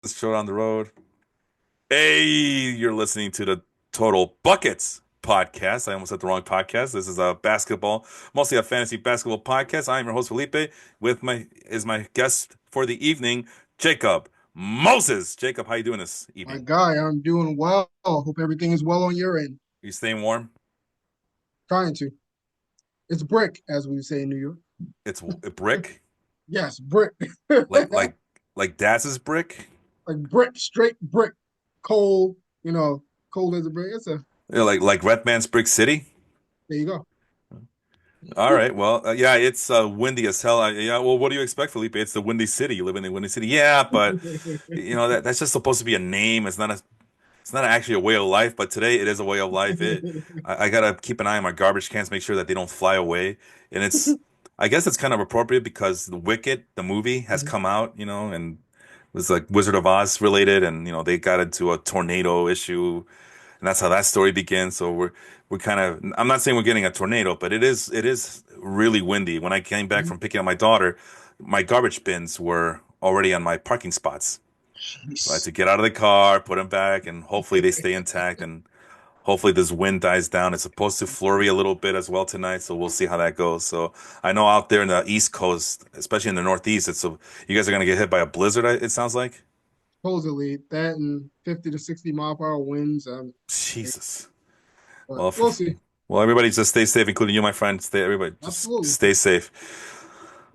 This show on the road. Hey, you're listening to the Total Buckets podcast. I almost said the wrong podcast. This is a basketball, mostly a fantasy basketball podcast. I am your host Felipe. With my guest for the evening, Jacob Moses. Jacob, how you doing this My evening? guy, I'm doing well. Hope everything is well on your end. You staying warm? Trying to. It's brick, as we say in New York. It's a brick, Yes, brick. like like like Daz's brick. Like brick, straight brick. Cold, you know, cold as a brick. Yeah, like Red Man's Brick City. There you go. All right. Well, yeah, it's windy as hell. Yeah. Well, what do you expect, Felipe? It's the Windy City. You live in the Windy City. Yeah, but that's just supposed to be a name. It's not actually a way of life. But today it is a way of life. I gotta keep an eye on my garbage cans, make sure that they don't fly away. And I guess it's kind of appropriate because the Wicked, the movie, has come out. And it was like Wizard of Oz related, and they got into a tornado issue, and that's how that story begins. So we're kind of, I'm not saying we're getting a tornado, but it is really windy. When I came back from picking up my daughter, my garbage bins were already on my parking spots. So I had Jeez. to get out of the car, put them back, and hopefully they stay intact. And hopefully this wind dies down. It's supposed to flurry a little bit as well tonight, so we'll see how that goes. So I know out there in the East Coast, especially in the Northeast, you guys are gonna get hit by a blizzard. It sounds like. Supposedly, that and 50 to 60 mile per hour winds. Jesus. But Well, we'll see. well, everybody just stay safe, including you, my friend. Everybody just Absolutely. stay safe.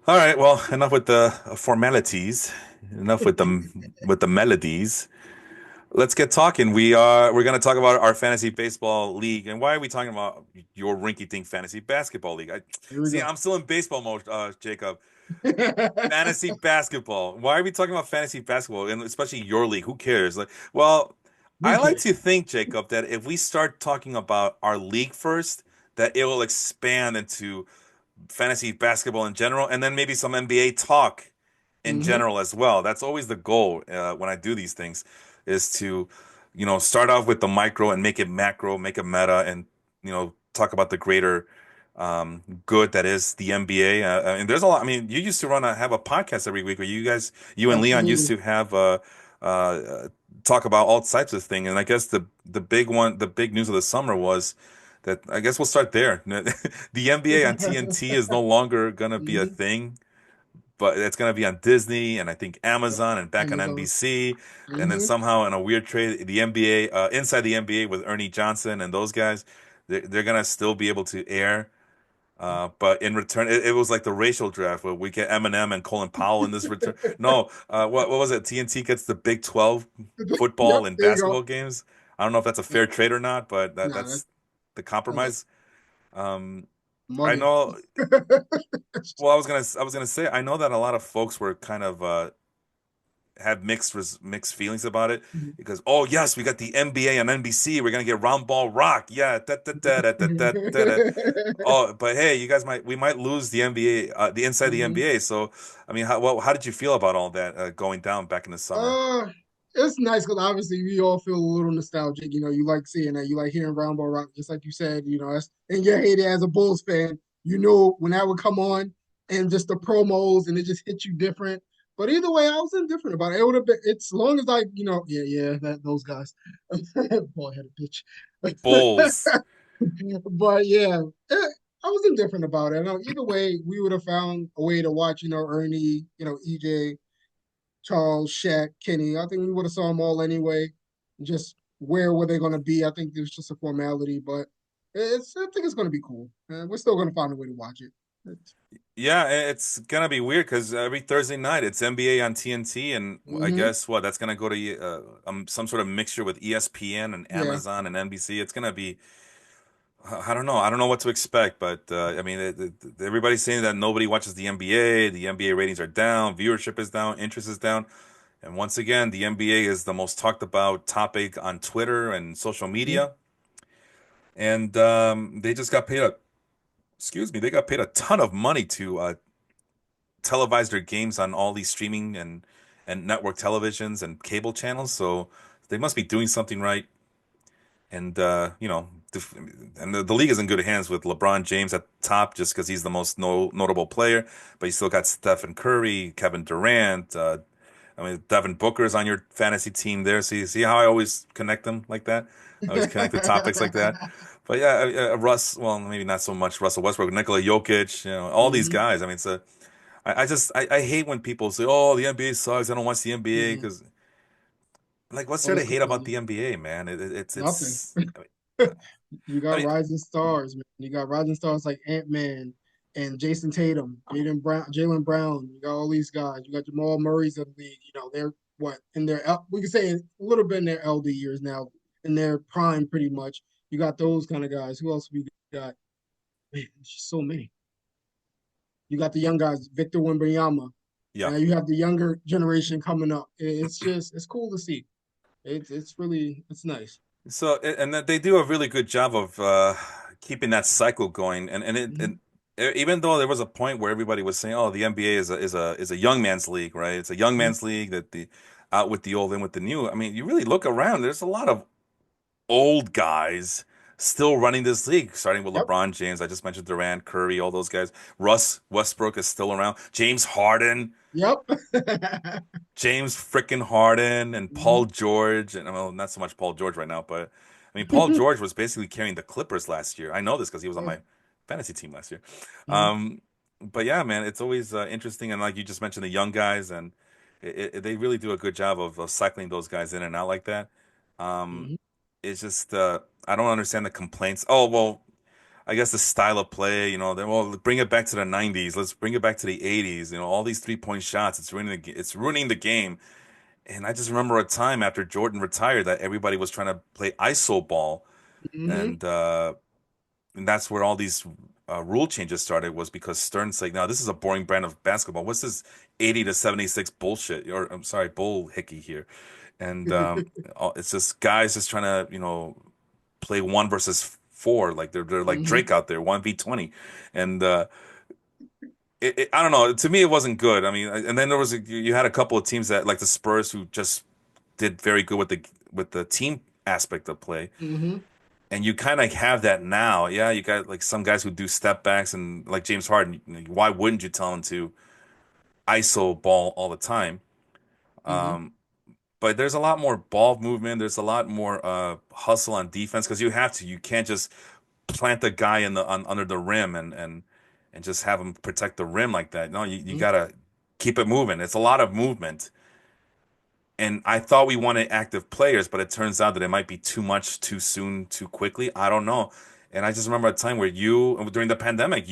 All right. Well, enough with the formalities. Enough with the melodies. Let's get talking. We're going to talk about our fantasy baseball league. And why are we talking about your rinky-dink fantasy basketball league? Here we See, go. I'm still in baseball mode, Jacob. Fantasy basketball. Why are we talking about fantasy basketball and especially your league? Who cares? Like, well, We I like care. to think, Jacob, that if we start talking about our league first, that it will expand into fantasy basketball in general, and then maybe some NBA talk in Hmm. general as well. That's always the goal when I do these things, is to, start off with the micro and make it macro, make it meta, and talk about the greater good that is the NBA. And there's a lot. I mean, you used to have a podcast every week where you and Leon used Absolutely. to have talk about all types of things. And I guess the big one, the big news of the summer was that I guess we'll start there. The NBA on TNT is no longer gonna be a Hmm. thing, but it's gonna be on Disney and I think Yep. Amazon and back on Amazon. NBC. And then Hmm. somehow in a weird trade, the NBA inside the NBA with Ernie Johnson and those guys, they're gonna still be able to air. But in return, it was like the racial draft where we get Eminem and Colin Powell in this return. No, what was it? TNT gets the Big 12 football Yep. and There you go. basketball games. I don't know if that's a fair trade or not, but No, that's the that's compromise. Um, I money. know. Well, I was gonna say I know that a lot of folks were kind of had mixed feelings about it because oh yes, we got the NBA and NBC. We're gonna get round ball rock. Yeah, da, da, da, da, da, da, da, da. Oh, but hey, we might lose the NBA, the inside the Mhm. NBA. So, I mean, how did you feel about all that going down back in the summer? Uh, it's nice because obviously we all feel a little nostalgic. You like seeing that. You like hearing Round Ball Rock, just like you said. That's in your heyday as a Bulls fan. When that would come on and just the promos and it just hit you different. But either way, I was indifferent about it. It would have been. It's long as yeah, those guys. Boy, had a pitch. Bulls. But yeah, I was indifferent about it. I know either way, we would have found a way to watch. Ernie. EJ. Charles, Shaq, Kenny. I think we would have saw them all anyway. Just where were they going to be? I think it was just a formality, but I think it's going to be cool. We're still going to find a way to watch it. Yeah, it's gonna be weird because every Thursday night it's NBA on TNT, and I Mm-hmm. guess what that's gonna go to some sort of mixture with ESPN and Yeah. Amazon and NBC. It's gonna be I don't know. I don't know what to expect, but I mean, everybody's saying that nobody watches the NBA. The NBA ratings are down, viewership is down, interest is down, and once again, the NBA is the most talked about topic on Twitter and social Mm-hmm. media. And they just got paid excuse me, they got paid a ton of money to televise their games on all these streaming and network televisions and cable channels. So they must be doing something right. And the league is in good hands with LeBron James at the top, just because he's the most notable player. But you still got Stephen Curry, Kevin Durant, I mean, Devin Booker's on your fantasy team there. See how I always connect them like that? I always connect the topics like that. But yeah, Russ, well, maybe not so much Russell Westbrook, Nikola Jokic, all these Hmm. guys. I mean, I hate when people say, "Oh, the NBA sucks. I don't watch the NBA," Mm-mm. because like, what's there to Always hate about complaining. the NBA, man? Nothing. You I got mean, rising stars, man. You got rising stars like Ant-Man and Jason Tatum, Jalen Brown. You got all these guys. You got Jamal Murray's in the league. They're what in their we can say a little bit in their LD years now, in their prime, pretty much. You got those kind of guys. Who else we got? Man, it's just so many. You got the young guys, Victor Wembanyama. yeah. Now you have the younger generation coming up. It's cool to see. It's nice. So, and that they do a really good job of keeping that cycle going. And Hmm. even though there was a point where everybody was saying, "Oh, the NBA is a young man's league, right? It's a young Hmm. man's league that the out with the old, in with the new." I mean, you really look around. There's a lot of old guys still running this league, starting with Yep. LeBron James. I just mentioned Durant, Curry, all those guys. Russ Westbrook is still around. James Harden. Yep. James frickin' Harden and Paul Hmm. George, and well, not so much Paul George right now, but I mean, Paul George was basically carrying the Clippers last year. I know this because he was on Yeah. my fantasy team last year. Hmm. Um, but yeah, man, it's always interesting, and like you just mentioned, the young guys, and they really do a good job of cycling those guys in and out like that. Um, Hmm. it's just I don't understand the complaints. Oh well, I guess the style of play, then well, bring it back to the 90s. Let's bring it back to the 80s. All these 3-point shots, it's ruining the game. And I just remember a time after Jordan retired that everybody was trying to play ISO ball, Hmm. and that's where all these rule changes started. Was because Stern's like, "No, this is a boring brand of basketball. What's this 80 to 76 bullshit?" Or I'm sorry, bull hickey here, and it's just guys just trying to play one versus four, like they're like Hmm. Drake out there, 1v20, and I don't know. To me, it wasn't good. I mean, and then you had a couple of teams that like the Spurs who just did very good with the team aspect of play, Hmm. and you kind of have that now. Yeah, you got like some guys who do step backs, and like James Harden. Why wouldn't you tell him to ISO ball all the time? Hmm. But there's a lot more ball movement. There's a lot more hustle on defense because you have to. You can't just plant the guy under the rim and just have him protect the rim like that. No, you Hmm. gotta keep it moving. It's a lot of movement. And I thought we wanted active players, but it turns out that it might be too much too soon, too quickly. I don't know. And I just remember a time where during the pandemic,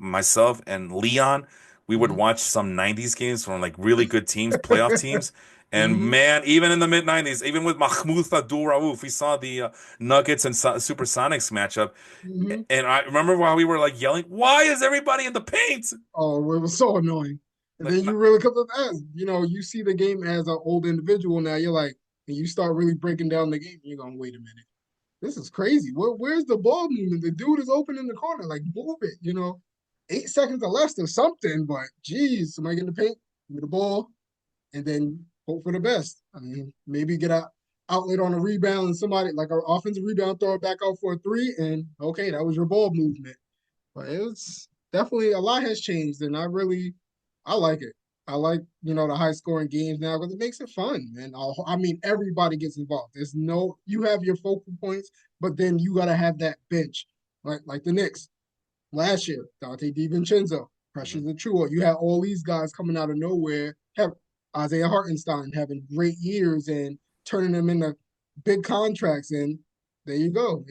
myself, and Leon, we would Hmm. watch some 90s games from like really good teams, playoff teams. And Hmm. man, even in the mid 90s, even with Mahmoud Abdul Rauf, we saw the Nuggets and Supersonics matchup. Hmm. And I remember while we were like yelling, "Why is everybody in the paint?" Oh, it was so annoying. And Like, then you really come to that, you see the game as an old individual now. You're like, and you start really breaking down the game. You're going, wait a minute, this is crazy. Where's the ball movement? The dude is open in the corner. Like, move it. 8 seconds or less or something. But geez, somebody get in the paint, give me the ball, and then hope for the best. I mean, maybe get a outlet on a rebound and somebody like an offensive rebound, throw it back out for a three, and okay, that was your ball movement. But it's definitely a lot has changed, and I like it. I like the high scoring games now because it makes it fun, and I mean everybody gets involved. You have your focal points, but then you got to have that bench, like the Knicks last year. Dante DiVincenzo, mhm. Precious Achiuwa. You had all these guys coming out of nowhere. Have Isaiah Hartenstein having great years and turning them into big contracts, and there you go.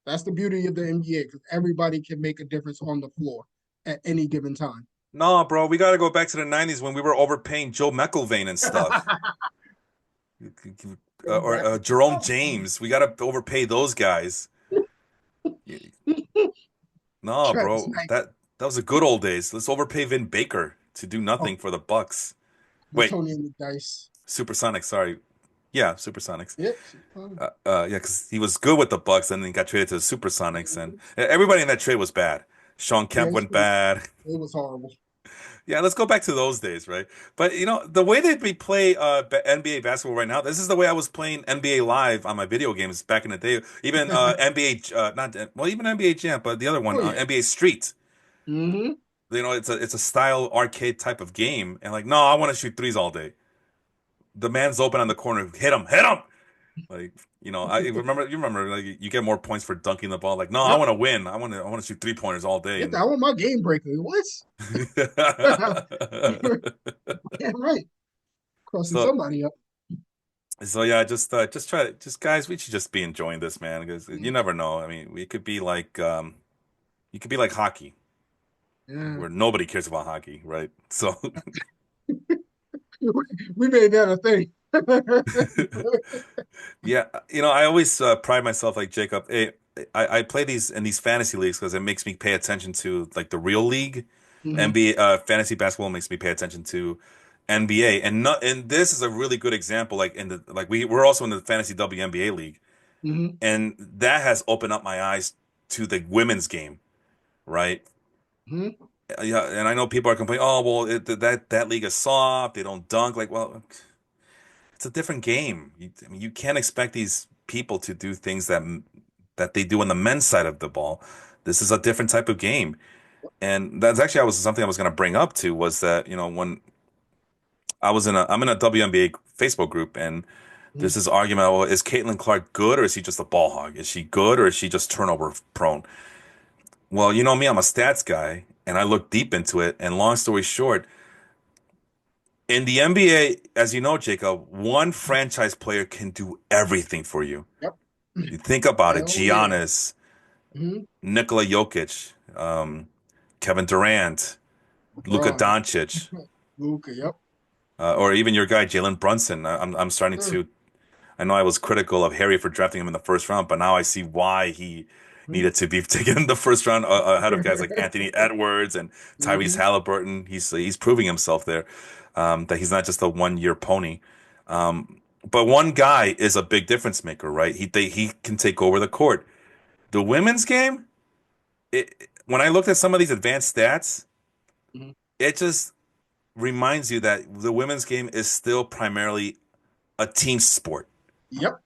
That's the beauty of the NBA because everybody can make a difference on the floor at any given time. No, bro, we got to go back to the 90s when we were overpaying Joe McIlvain and stuff. Or Jerome James. We got to overpay those guys. No, Travis bro, Knight, that was the good old days. Let's overpay Vin Baker to do oh, nothing for the Bucks. Wait, Tony and the Dice. Supersonics, sorry. Yeah, Supersonics. Yep. Yeah, because he was good with the Bucks, and then he got traded to the Supersonics, and Mhm. everybody in that trade was bad. Sean Yeah, Kemp went bad. it was horrible. Yeah, let's go back to those days, right? But the way that we play NBA basketball right now, this is the way I was playing NBA Live on my video games back in the day. Even NBA, not well, even NBA Jam, but the other one, Oh yeah. NBA Street. Hmm. it's a style arcade type of game, and like, no, I want to shoot threes all day. The man's open on the corner, hit him. Like, I remember you remember like you get more points for dunking the ball. Like, no, I Yep. want to win. I want to shoot 3 pointers all day. Get that. I want my game breaker. What? Yeah, right. Crossing so somebody up. so yeah, just try to just guys, we should just be enjoying this, man, because you Mm, never know. I mean, we could be like you could be like hockey, yeah. where nobody cares about hockey, right? So We made that a thing. yeah, I always pride myself like Jacob. Hey, I play these in these fantasy leagues because it makes me pay attention to like the real league. Hmm. NBA fantasy basketball makes me pay attention to NBA, and this is a really good example. Like in the like we're also in the fantasy WNBA league, Hmm. and that has opened up my eyes to the women's game, right? Hmm. Yeah, and I know people are complaining, oh well, that league is soft, they don't dunk. Like, well, it's a different game. I mean, you can't expect these people to do things that they do on the men's side of the ball. This is a different type of game. And that's actually I was something I was going to bring up too was that, when I'm in a WNBA Facebook group and there's this argument, well, is Caitlin Clark good or is she just a ball hog? Is she good or is she just turnover prone? Well, you know me, I'm a stats guy and I look deep into it. And long story short, in the NBA, as you know, Jacob, one franchise player can do everything for you. Yep. You think about it, Hell yeah. Giannis, Hmm. Nikola Jokic, Kevin Durant, Luka LeBron. Doncic, Luca. Yep. or even your guy Jalen Brunson. I'm starting Mhm. to. I know I was critical of Harry for drafting him in the first round, but now I see why he needed to be taken in the first round ahead of guys like Anthony Edwards and Tyrese Hmm. Halliburton. He's proving himself there, that he's not just a 1 year pony. But one guy is a big difference maker, right? He can take over the court. The women's game, when I looked at some of these advanced stats, Hmm. it just reminds you that the women's game is still primarily a team sport. Yep. Oh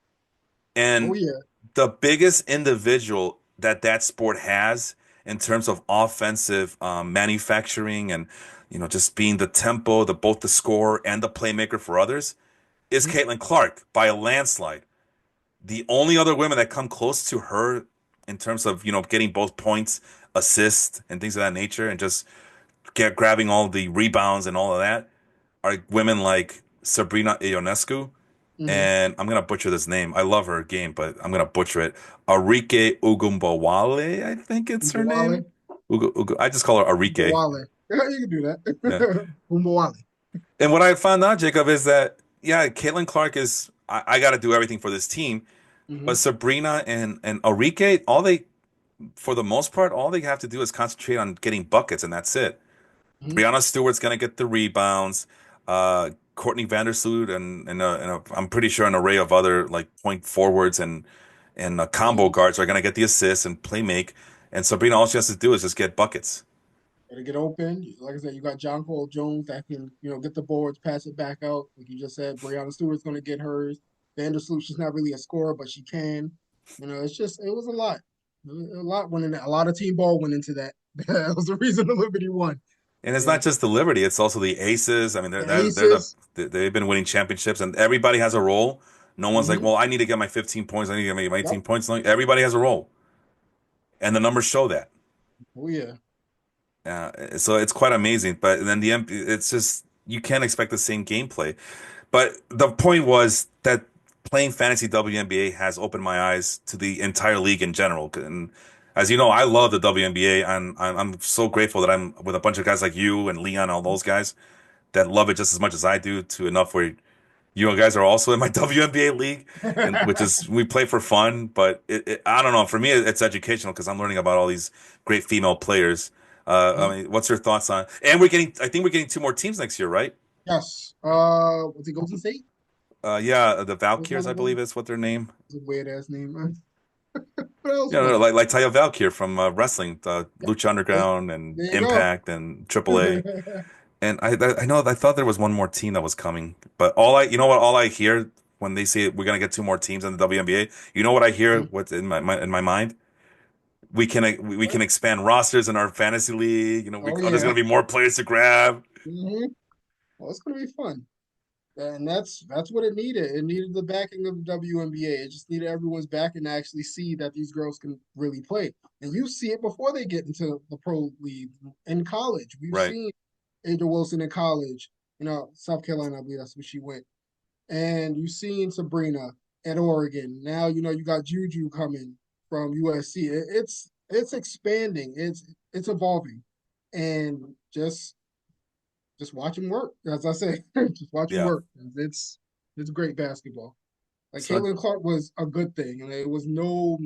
And yeah. the biggest individual that sport has in terms of offensive manufacturing and just being the tempo, the both the scorer and the playmaker for others is Mhm. Caitlin Clark by a landslide. The only other women that come close to her in terms of getting both points, assists, and things of that nature, and just grabbing all the rebounds and all of that are women like Sabrina Ionescu, Hmm. and I'm gonna butcher this name. I love her game, but I'm gonna butcher it. Arike Ugumbawale, I think it's her Umbawale. name. I just call her Arike. Umbawale. Yeah, you can do Yeah. that. Umbawale. And what I found out, Jacob, is that yeah, Caitlin Clark is. I got to do everything for this team, but Hmm. Sabrina and Arike, for the most part, all they have to do is concentrate on getting buckets, and that's it. Hmm. Brianna Stewart's gonna get the rebounds. Courtney Vandersloot and I'm pretty sure an array of other like point forwards and combo Hmm. guards are gonna get the assists and play make. And Sabrina, all she has to do is just get buckets. Gotta get open. Like I said, you got John Paul Jones that can, get the boards, pass it back out. Like you just said, Breonna Stewart's gonna get hers. Vandersloot, she's not really a scorer, but she can. It was a lot. A lot went in that. A lot of team ball went into that. That was the reason the Liberty won. And it's Yeah. not just the Liberty; it's also the Aces. I mean, The Aces. they've been winning championships, and everybody has a role. No one's like, Hmm. well, I need to get my 15 points. I need to get my Yep. 18 points. No, everybody has a role, and the numbers show that. Oh yeah. So it's quite amazing. But then it's just you can't expect the same gameplay. But the point was that playing fantasy WNBA has opened my eyes to the entire league in general. And as you know, I love the WNBA, and I'm so grateful that I'm with a bunch of guys like you and Leon, all those guys that love it just as much as I do. To enough where you guys are also in my WNBA league, and which is we play for fun. But I don't know. For me, it's educational because I'm learning about all these great female players. I mean, what's your thoughts on? And I think we're getting two more teams next year, right? Yes. What's it, Golden State? Yeah, the What's Valkyrs, one I of believe them? is what their name. It's a weird ass name. What else Yeah, no, was no, it? like Taya Valkyr from wrestling, Yep. Lucha There, Underground and there you go. Impact and AAA. And I know I thought there was one more team that was coming, but all I hear when they say we're gonna get two more teams in the WNBA, you know what I hear? What's in my mind? we can expand rosters in our fantasy league. Oh there's yeah. gonna be more players to grab. Hmm. Well, it's gonna be fun. And that's what it needed. It needed the backing of the WNBA. It just needed everyone's backing to actually see that these girls can really play. And you see it before they get into the pro league in college. We've Right. seen Angel Wilson in college. South Carolina, I believe that's where she went. And you've seen Sabrina at Oregon. Now you got Juju coming from USC. It's expanding. It's evolving, and just watch him work. As I say, just watch him Yeah. work. It's great basketball. Like So Caitlin Clark was a good thing, and there was no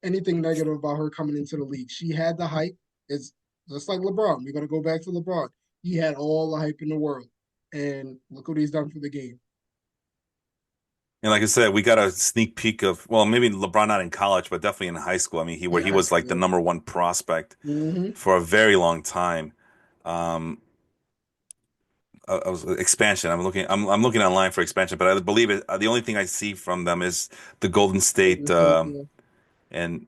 anything negative about her coming into the league. She had the hype. It's just like LeBron. We're gonna go back to LeBron. He had all the hype in the world, and look what he's done for the game. and like I said, we got a sneak peek of well, maybe LeBron not in college, but definitely in high school. I mean, where he was Yes. like the Yep. number one prospect Mm-hmm. for a very long time. Um, I was expansion. I'm looking online for expansion, but I believe it. The only thing I see from them is the Golden State, Golden State, yeah. and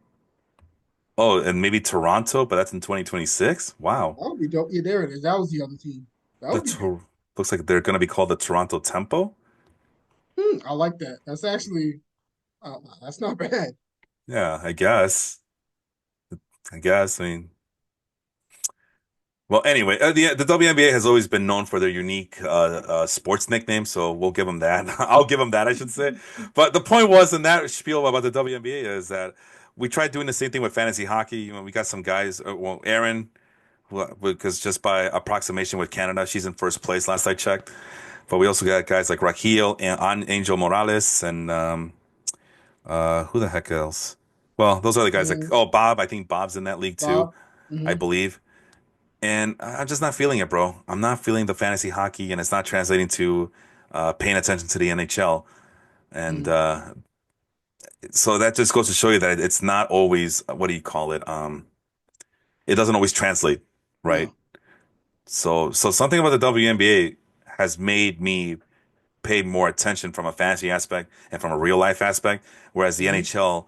and maybe Toronto, but that's in 2026. Wow. That would be dope. Yeah, there it is. That was the other team. That The would be good. Tor Looks like they're going to be called the Toronto Tempo. I like that. That's actually that's not bad. Yeah, I guess. I guess. I mean, well, anyway, the WNBA has always been known for their unique sports nickname, so we'll give them that. I'll give them that, I should say. But the point was in that spiel about the WNBA is that we tried doing the same thing with fantasy hockey. We got some guys. Well, Aaron, because just by approximation with Canada, she's in first place last I checked. But we also got guys like Raquel and Angel Morales and who the heck else? Well, those are the guys like Mm, Bob. I think Bob's in that league too, Bob. I Mm-hmm. believe. And I'm just not feeling it, bro. I'm not feeling the fantasy hockey, and it's not translating to paying attention to the NHL. And Mm, so that just goes to show you that it's not always, what do you call it? It doesn't always translate, right? no. So something about the WNBA has made me pay more attention from a fantasy aspect and from a real life aspect. Whereas the Mm-hmm. NHL,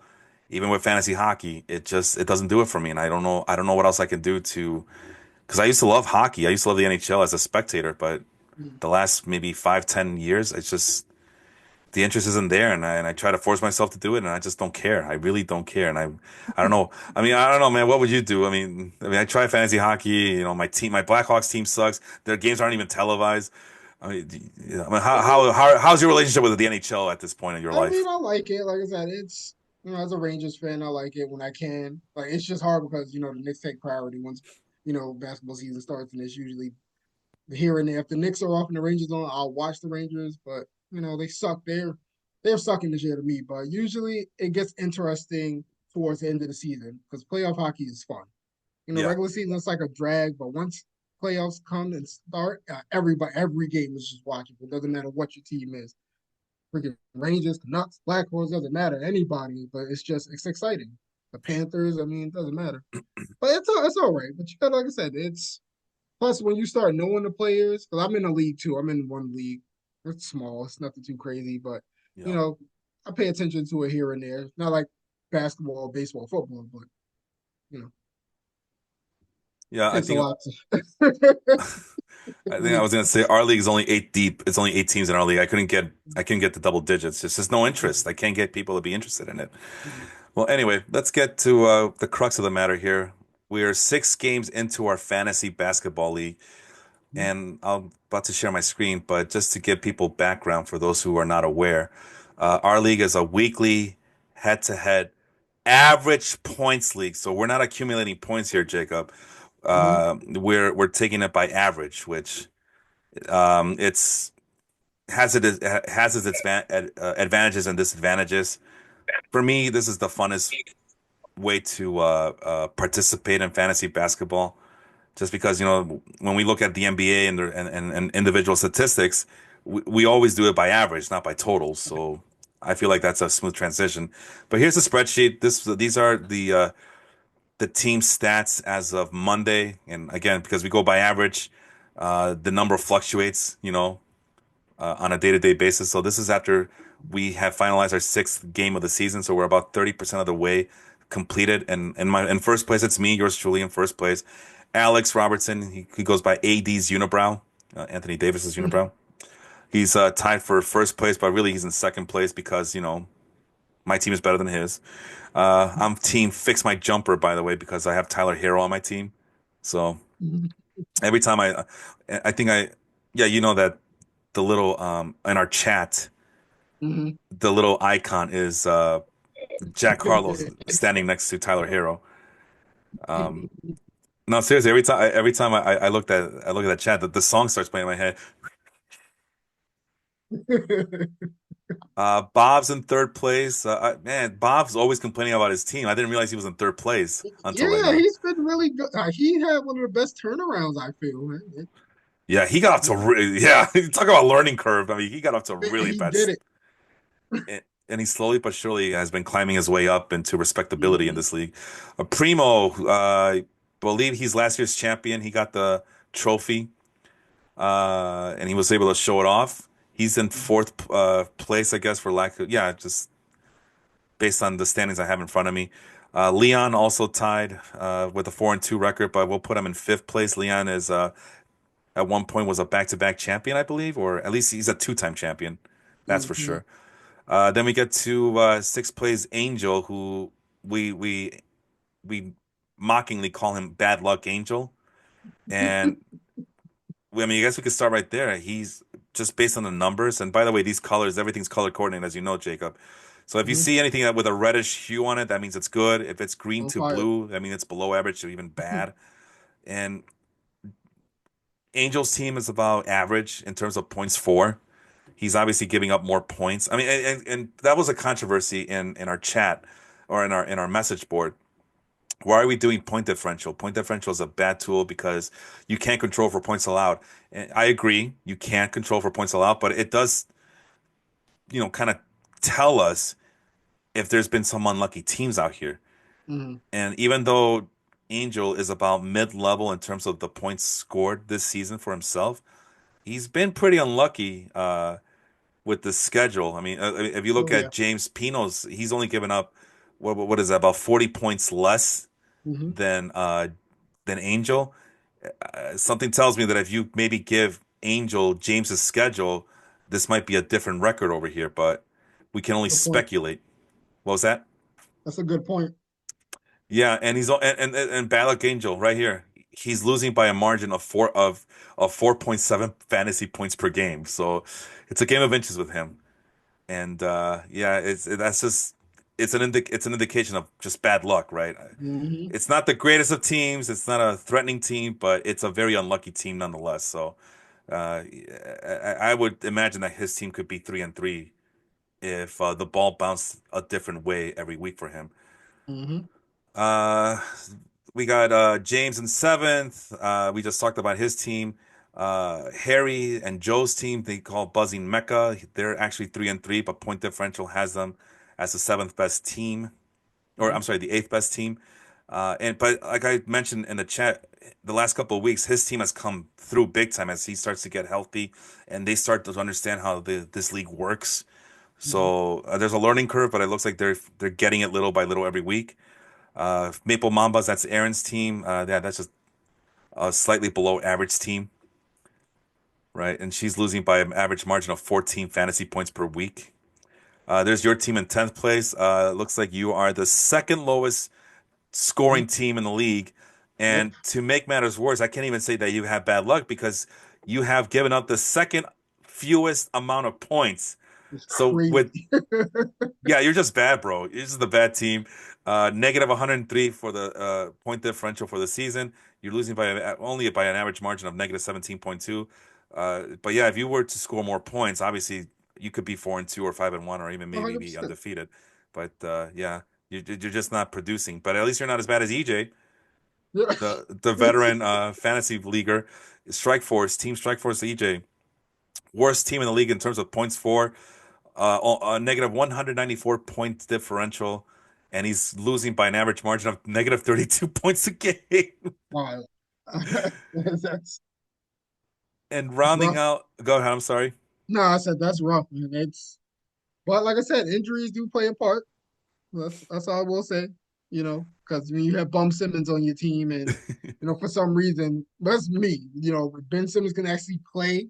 even with fantasy hockey, it doesn't do it for me. And I don't know what else I can do to, because I used to love hockey. I used to love the NHL as a spectator, but Mm, the last maybe 5, 10 years, it's just the interest isn't there, and I try to force myself to do it, and I just don't care. I really don't care, and I don't know. I mean, I don't know, man. What would you do? I try fantasy hockey. My Blackhawks team sucks. Their games aren't even televised. How's your relationship with the NHL at this point in your I mean, life? I like it. Like I said, it's as a Rangers fan, I like it when I can. Like it's just hard because the Knicks take priority once basketball season starts, and it's usually here and there. If the Knicks are off and the Rangers on, I'll watch the Rangers, but they suck. They're sucking this year to me. But usually it gets interesting towards the end of the season because playoff hockey is fun. Yeah, Regular season it's like a drag, but once playoffs come and start, every game is just watchable. It doesn't matter what your team is. Freaking Rangers, Canucks, Blackhawks, doesn't matter anybody, but it's exciting. The Panthers, I mean, it doesn't matter. But it's all right. But like I said, it's plus when you start knowing the players, because I'm in a league too. I'm in one league. It's small. It's nothing too crazy, but you yeah, know, I pay attention to it here and there. Not like basketball, baseball, football, but you know, yeah. takes a lot to I think I league. was gonna say our league is only 8 deep. It's only 8 teams in our league. I couldn't get the double digits. It's just no interest. I can't get people to be interested in it. Well, anyway, let's get to the crux of the matter here. We are 6 games into our fantasy basketball league, and I'm about to share my screen, but just to give people background for those who are not aware, our league is a weekly head-to-head average points league. So we're not accumulating points here, Jacob. Mm-hmm. We're taking it by average, which it's has its advantages and disadvantages. For me, this is the funnest way to participate in fantasy basketball. Just because when we look at the NBA and individual statistics, we always do it by average, not by totals. So I feel like that's a smooth transition. But here's the spreadsheet. These are the team stats as of Monday, and again, because we go by average, the number fluctuates. On a day-to-day basis. So this is after we have finalized our 6th game of the season. So we're about 30% of the way completed. And in first place, it's me, yours truly, in first place. Alex Robertson, he goes by AD's unibrow, Anthony Davis's unibrow. He's tied for first place, but really he's in second place because my team is better than his. I'm team fix my jumper, by the way, because I have Tyler Hero on my team. So Mhm. every time I think yeah, you know that the little in our chat, Mhm. the little icon is Jack Harlow standing next to Tyler Hero. Um, no, seriously, every time I look at that chat, the song starts playing in my head. Bob's in third place. Man, Bob's always complaining about his team. I didn't realize he was in third place until right Yeah, now. he's been really good. He had one of the best turnarounds, I feel, man. Yeah, he got off to yeah. Talk about learning curve. I mean, he got off to a Man, really he bad, did it. and he slowly but surely has been climbing his way up into respectability in Mhm. this league. Primo, I believe he's last year's champion. He got the trophy, and he was able to show it off. He's in fourth place, I guess, for lack of yeah, just based on the standings I have in front of me. Leon also tied with a 4-2 record, but we'll put him in fifth place. Leon is at one point was a back-to-back champion, I believe, or at least he's a two-time champion. That's for Mhm. sure. Then we get to sixth place Angel, who we we we mockingly call him Bad Luck Angel, and I mean, I guess we could start right there. He's just based on the numbers, and by the way, these colors, everything's color coordinated, as you know, Jacob. So if you Mhm. see anything with a reddish hue on it, that means it's good. If it's green On to fire. blue, I mean it's below average or even bad. And Angel's team is about average in terms of points for. He's obviously giving up more points. I mean, and that was a controversy in our chat or in our message board. Why are we doing point differential? Point differential is a bad tool because you can't control for points allowed. And I agree, you can't control for points allowed, but it does, kind of tell us if there's been some unlucky teams out here. Mhm. And even though Angel is about mid-level in terms of the points scored this season for himself, he's been pretty unlucky with the schedule. I mean, if you look Oh at yeah. James Pino's, he's only given up what is that, about 40 points less Mhm. than Angel. Something tells me that if you maybe give Angel James's schedule, this might be a different record over here, but we can only Good point. speculate. What was that? That's a good point. Yeah, and he's and Balak Angel right here. He's losing by a margin of 4.7 fantasy points per game. So it's a game of inches with him. And yeah, that's just it's an indication of just bad luck, right? Mhm. It's not the greatest of teams. It's not a threatening team, but it's a very unlucky team nonetheless. So I would imagine that his team could be 3-3 if the ball bounced a different way every week for him. Mhm. Uh, we got James in seventh. We just talked about his team. Harry and Joe's team, they call Buzzing Mecca. They're actually 3-3, but point differential has them as the seventh best team, or I'm Mhm. sorry, the eighth best team. And but like I mentioned in the chat, the last couple of weeks, his team has come through big time as he starts to get healthy, and they start to understand how this league works. Mhm. So there's a learning curve, but it looks like they're getting it little by little every week. Maple Mambas, that's Aaron's team. Yeah, that's just a slightly below average team, right? And she's losing by an average margin of 14 fantasy points per week. There's your team in 10th place. Looks like you are the second lowest Mhm. scoring team in the league. Yep. And to make matters worse, I can't even say that you have bad luck because you have given up the second fewest amount of points. It's So crazy. yeah, you're just bad, bro. You're just a bad team. Negative 103 for the point differential for the season. You're losing by only by an average margin of negative 17.2. But yeah, if you were to score more points, obviously you could be 4-2 or 5-1 or even maybe be 100%. undefeated. But yeah, you're just not producing. But at least you're not as bad as EJ, Yeah. the veteran fantasy leaguer. Strike Force EJ, worst team in the league in terms of points for a negative 194 point differential, and he's losing by an average margin of negative 32 points a game. Wild. That's And rounding rough. out, go ahead. I'm sorry. No, I said that's rough, man. But like I said, injuries do play a part. That's all I will say. because when you have Bum Simmons on your team and, for some reason, that's me, if Ben Simmons can actually play,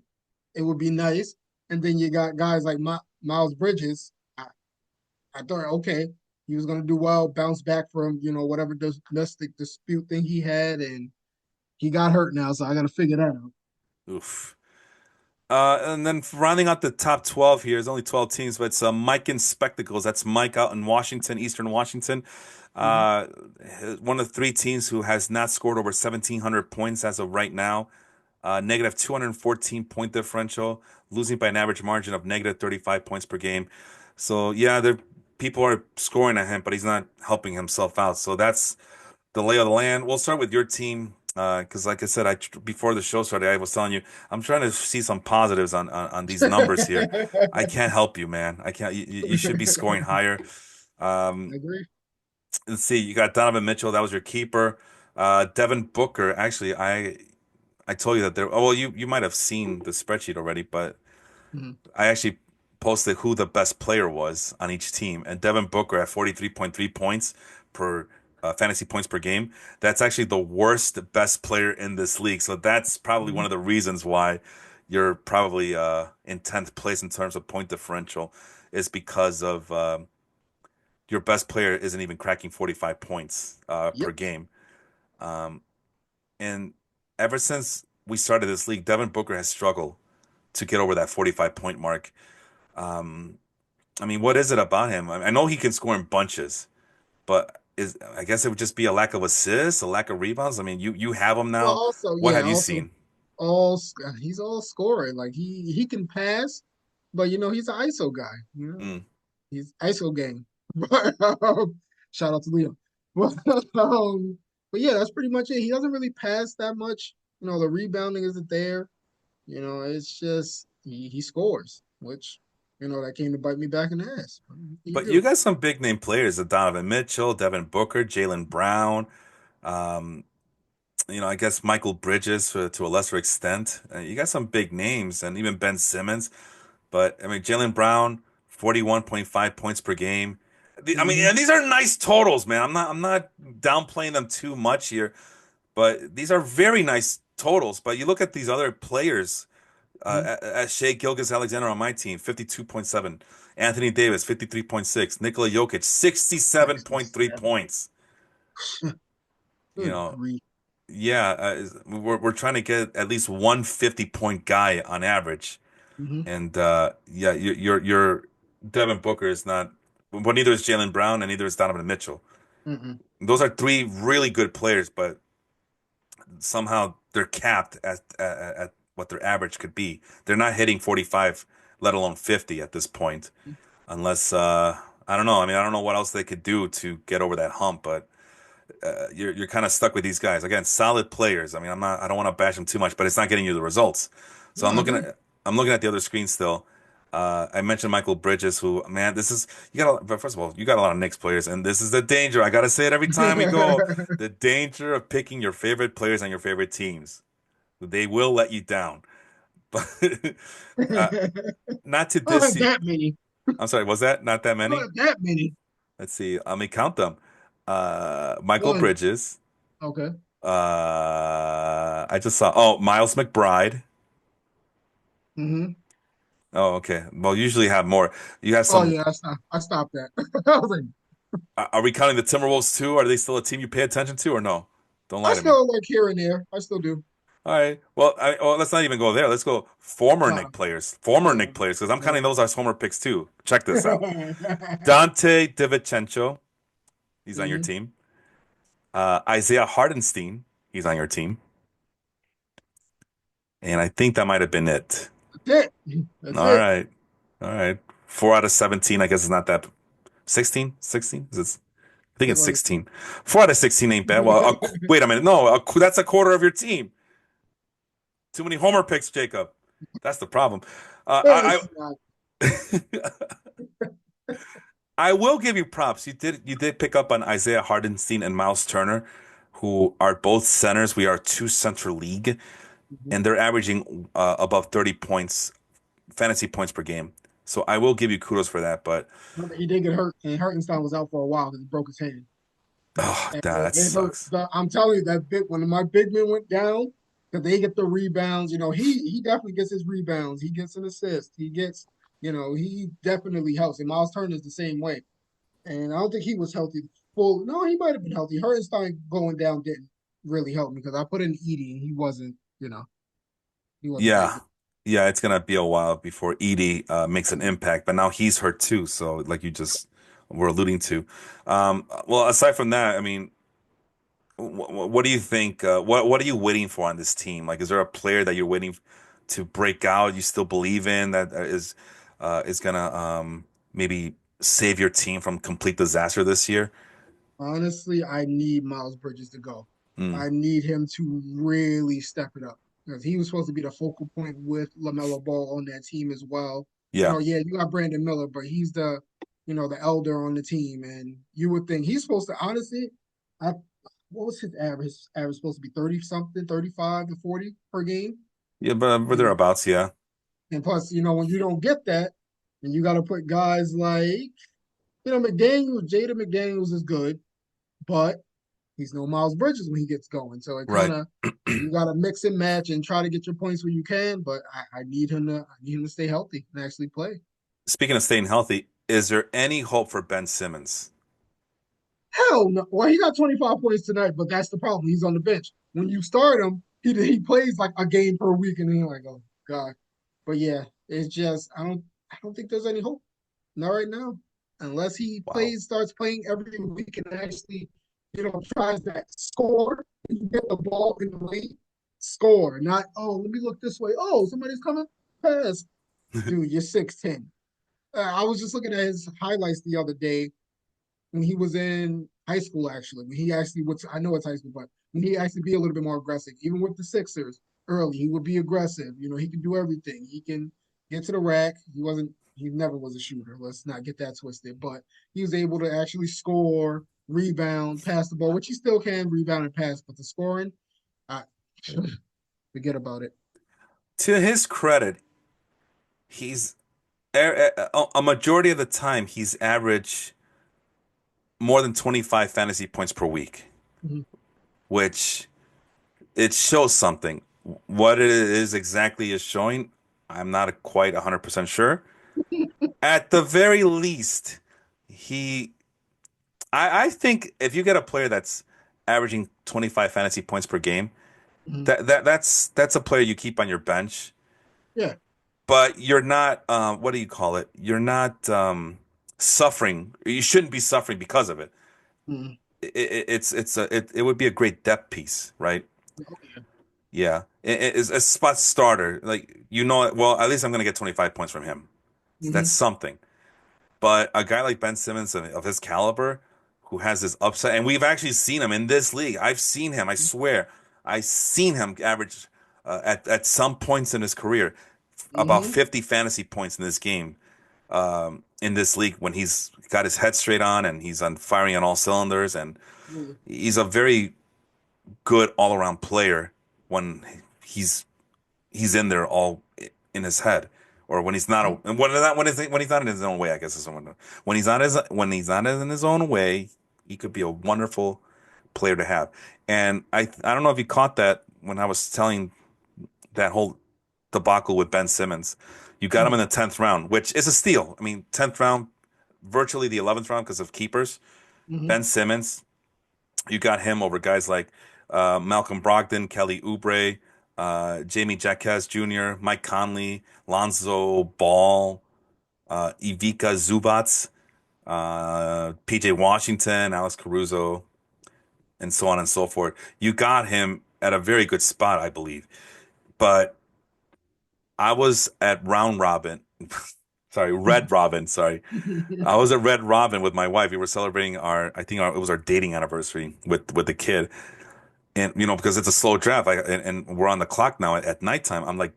it would be nice. And then you got guys like Miles Bridges. I thought, okay, he was going to do well, bounce back from, whatever domestic dispute thing he had. And he got hurt now. So I got to figure that out. Oof. And then rounding out the top 12 here is only 12 teams, but it's Mike in Spectacles. That's Mike out in Washington, Eastern Washington. Hmm. Uh, one of the three teams who has not scored over 1,700 points as of right now. Negative 214 point differential, losing by an average margin of negative 35 points per game. So, yeah, people are scoring at him, but he's not helping himself out. So that's the lay of the land. We'll start with your team because, like I said, before the show started, I was telling you I'm trying to see some positives on these numbers here. I can't help you, man. I can't. You should be scoring higher. I Um, agree. let's see. You got Donovan Mitchell. That was your keeper. Devin Booker. Actually, I told you that there. Oh, well, you might have seen the spreadsheet already, but Mhm. I actually posted who the best player was on each team, and Devin Booker at 43.3 points per fantasy points per game. That's actually the worst best player in this league. So that's probably one Mhm. of the reasons why you're probably in 10th place in terms of point differential, is because of your best player isn't even cracking 45 points per Yep. game. Um, and ever since we started this league, Devin Booker has struggled to get over that 45 point mark. Um, I mean, what is it about him? I know he can score in bunches, but I guess it would just be a lack of assists, a lack of rebounds. I mean, you have him Well, now. also, What yeah, have you also seen? he's all scoring. Like he can pass, but he's an ISO guy. Mm. He's ISO gang. Shout out to Leo. But, but yeah, that's pretty much it. He doesn't really pass that much. The rebounding isn't there. It's just he scores, which that came to bite me back in the ass. What do you But you do? got some big name players: Donovan Mitchell, Devin Booker, Jalen Brown. Um, I guess Michael Bridges to a lesser extent. You got some big names, and even Ben Simmons. But I mean, Jalen Brown, 41.5 points per game. I mean, Hmm. and these are nice totals, man. I'm not downplaying them too much here, but these are very nice totals. But you look at these other players, at Shea Gilgeous-Alexander on my team, 52.7. Anthony Davis, 53.6. Nikola Jokic, 67.3 67. points. You Good know, grief. yeah, we're trying to get at least one 50-point guy on average. Hmm. And yeah, your Devin Booker is not, but neither is Jalen Brown and neither is Donovan Mitchell. Hmm. Those are three really good players, but somehow they're capped at what their average could be. They're not hitting 45, let alone 50 at this point, unless I don't know. I mean, I don't know what else they could do to get over that hump, but you're kind of stuck with these guys. Again, solid players. I mean, I don't want to bash them too much, but it's not getting you the results. So No, I agree. I'm looking at the other screen still. I mentioned Michael Bridges, who, man, this is, but first of all, you got a lot of Knicks players, and this is the danger. I gotta say it every time we go. The danger of picking your favorite players on your favorite teams. They will let you down. But uh, not to I don't this. have that many. I'm sorry, was that not that I don't many? have that many. Let's see. Let me count them. Michael One. Bridges. Okay. I just saw. Oh, Miles McBride. Hmm. Oh, okay. Well, usually have more. You have Oh some. yeah, I stopped that. I was like, Are we counting the Timberwolves too? Are they still a team you pay attention to or no? Don't lie I to me. still like here and there. I still do. All right. Well, let's not even go there. Let's go former Uh, Nick players. Former yeah. Nick players, because I'm Yeah. counting those as homer picks too. Check this out. Dante DiVincenzo, he's on your Hmm. team. Isaiah Hardenstein, he's on your team. And I think that might have been it. That's it. That's All it. right. All right. 4 out of 17. I guess it's not that. 16? 16? Is it? I think Look it's like 16. 4 out of 16 ain't bad. Well, wait a minute. No, that's a quarter of your team. Too many homer picks, Jacob. That's the problem. it's not. I will give you props. You did pick up on Isaiah Hardenstein and Miles Turner, who are both centers. We are two center league, Mhm. and they're averaging above 30 points, fantasy points per game. So I will give you kudos for that. But Remember, he did get hurt, and Hartenstein was out for a while because he broke his hand. Oh, And that it hurt. sucks. I'm telling you, that big when my big men went down, because they get the rebounds. He definitely gets his rebounds. He gets an assist. He gets, he definitely helps. And Miles Turner's the same way. And I don't think he was healthy full. No, he might have been healthy. Hartenstein going down didn't really help me because I put in Edie and he wasn't, he wasn't that Yeah. good. Yeah, it's gonna be a while before Edie makes an impact, but now he's hurt too. So, like you just were alluding to, well, aside from that, I mean, what do you think? What are you waiting for on this team? Like, is there a player that you're waiting to break out? You still believe in that is gonna maybe save your team from complete disaster this year? Honestly, I need Miles Bridges to go. Mm, I need him to really step it up because he was supposed to be the focal point with LaMelo Ball on that team as well. yeah, Yeah, you got Brandon Miller, but he's the elder on the team, and you would think he's supposed to honestly, I what was his average? His average supposed to be 30 something, 35 to 40 per game. yeah, but And, thereabouts, yeah. and plus, when you don't get that, and you got to put guys like, McDaniels, Jada McDaniels is good, but he's no Miles Bridges when he gets going. So it kind Right. of you got to mix and match and try to get your points where you can. But I need him to stay healthy and actually play. Speaking of staying healthy, is there any hope for Ben Simmons? Hell no. Well, he got 25 points tonight, but that's the problem. He's on the bench. When you start him, he plays like a game per week, and then you're like, oh god. But yeah, it's just I don't think there's any hope. Not right now. Unless he Wow. starts playing every week and actually, tries that score and you get the ball in the lane, score. Not, oh, let me look this way. Oh, somebody's coming. Pass. Dude, you're 6'10". I was just looking at his highlights the other day when he was in high school, actually. When he actually would, I know it's high school, but when he actually be a little bit more aggressive, even with the Sixers early, he would be aggressive. He can do everything. He can get to the rack. He never was a shooter. Let's not get that twisted, but he was able to actually score, rebound, pass the ball, which he still can rebound and pass, but the scoring, I forget about it. To his credit, he's a majority of the time he's averaged more than 25 fantasy points per week, Mm-hmm. which it shows something. What it is exactly is showing, I'm not quite 100% sure. At the very least, he, I think if you get a player that's averaging 25 fantasy points per game, Mm-hmm. that's a player you keep on your bench, Yeah. but you're not, what do you call it? You're not suffering. You shouldn't be suffering because of it. Mm-hmm. It would be a great depth piece, right? Oh, yeah. Yeah, it's a spot starter. Like well, at least I'm gonna get 25 points from him. That's Mm-hmm. something. But a guy like Ben Simmons of his caliber, who has this upside, and we've actually seen him in this league. I've seen him. I swear, I've seen him average at some points in his career about Mm-hmm. 50 fantasy points in this game. In this league, when he's got his head straight on and he's on firing on all cylinders, and Mm-hmm. he's a very good all around player when he's he's in there all in his head, or when he's not and when he's not in his own way, I guess is when he's not in his own way, he could be a wonderful player to have. And I don't know if you caught that when I was telling that whole debacle with Ben Simmons. You got him in Mm-hmm. the 10th round, which is a steal. I mean, 10th round, virtually the 11th round because of keepers. Mm-hmm. Ben Simmons, you got him over guys like Malcolm Brogdon, Kelly Oubre, Jamie Jacquez Jr., Mike Conley, Lonzo Ball, Ivica Zubats, PJ Washington, Alex Caruso, and so on and so forth. You got him at a very good spot, I believe. But I was at round robin. Sorry, Red Robin. Sorry. I was at Red Robin with my wife. We were celebrating it was our dating anniversary with the kid. And because it's a slow draft, and we're on the clock now at nighttime. I'm like,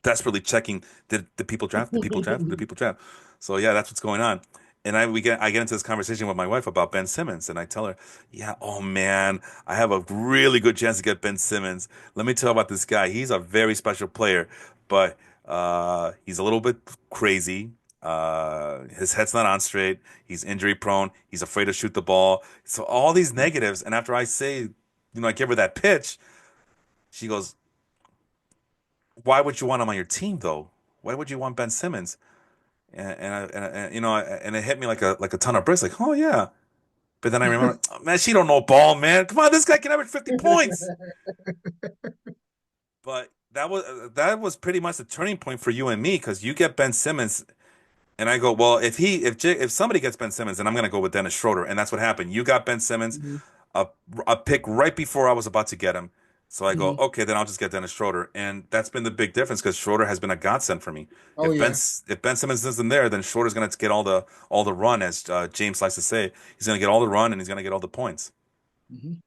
desperately checking, did people draft? Did people draft? Did people draft? So yeah, that's what's going on. And I get into this conversation with my wife about Ben Simmons, and I tell her, yeah, oh man, I have a really good chance to get Ben Simmons. Let me tell you about this guy. He's a very special player, but he's a little bit crazy. His head's not on straight. He's injury prone. He's afraid to shoot the ball. So all these negatives. And after I say, I give her that pitch, she goes, "Why would you want him on your team, though? Why would you want Ben Simmons?" And it hit me like a ton of bricks. Like, oh yeah. But then I remember, oh, man, she don't know ball, man. Come on, this guy can average 50 points. But that was pretty much the turning point for you and me because you get Ben Simmons. And I go, well, if somebody gets Ben Simmons, then I'm going to go with Dennis Schroeder, and that's what happened. You got Ben Simmons, Mhm, a a pick right before I was about to get him. So I go, mhm. okay, then I'll just get Dennis Schroeder, and that's been the big difference because Schroeder has been a godsend for me. Oh yeah. If Ben Simmons isn't there, then Schroeder's going to get all the run, as James likes to say. He's going to get all the run and he's going to get all the points. Mhm.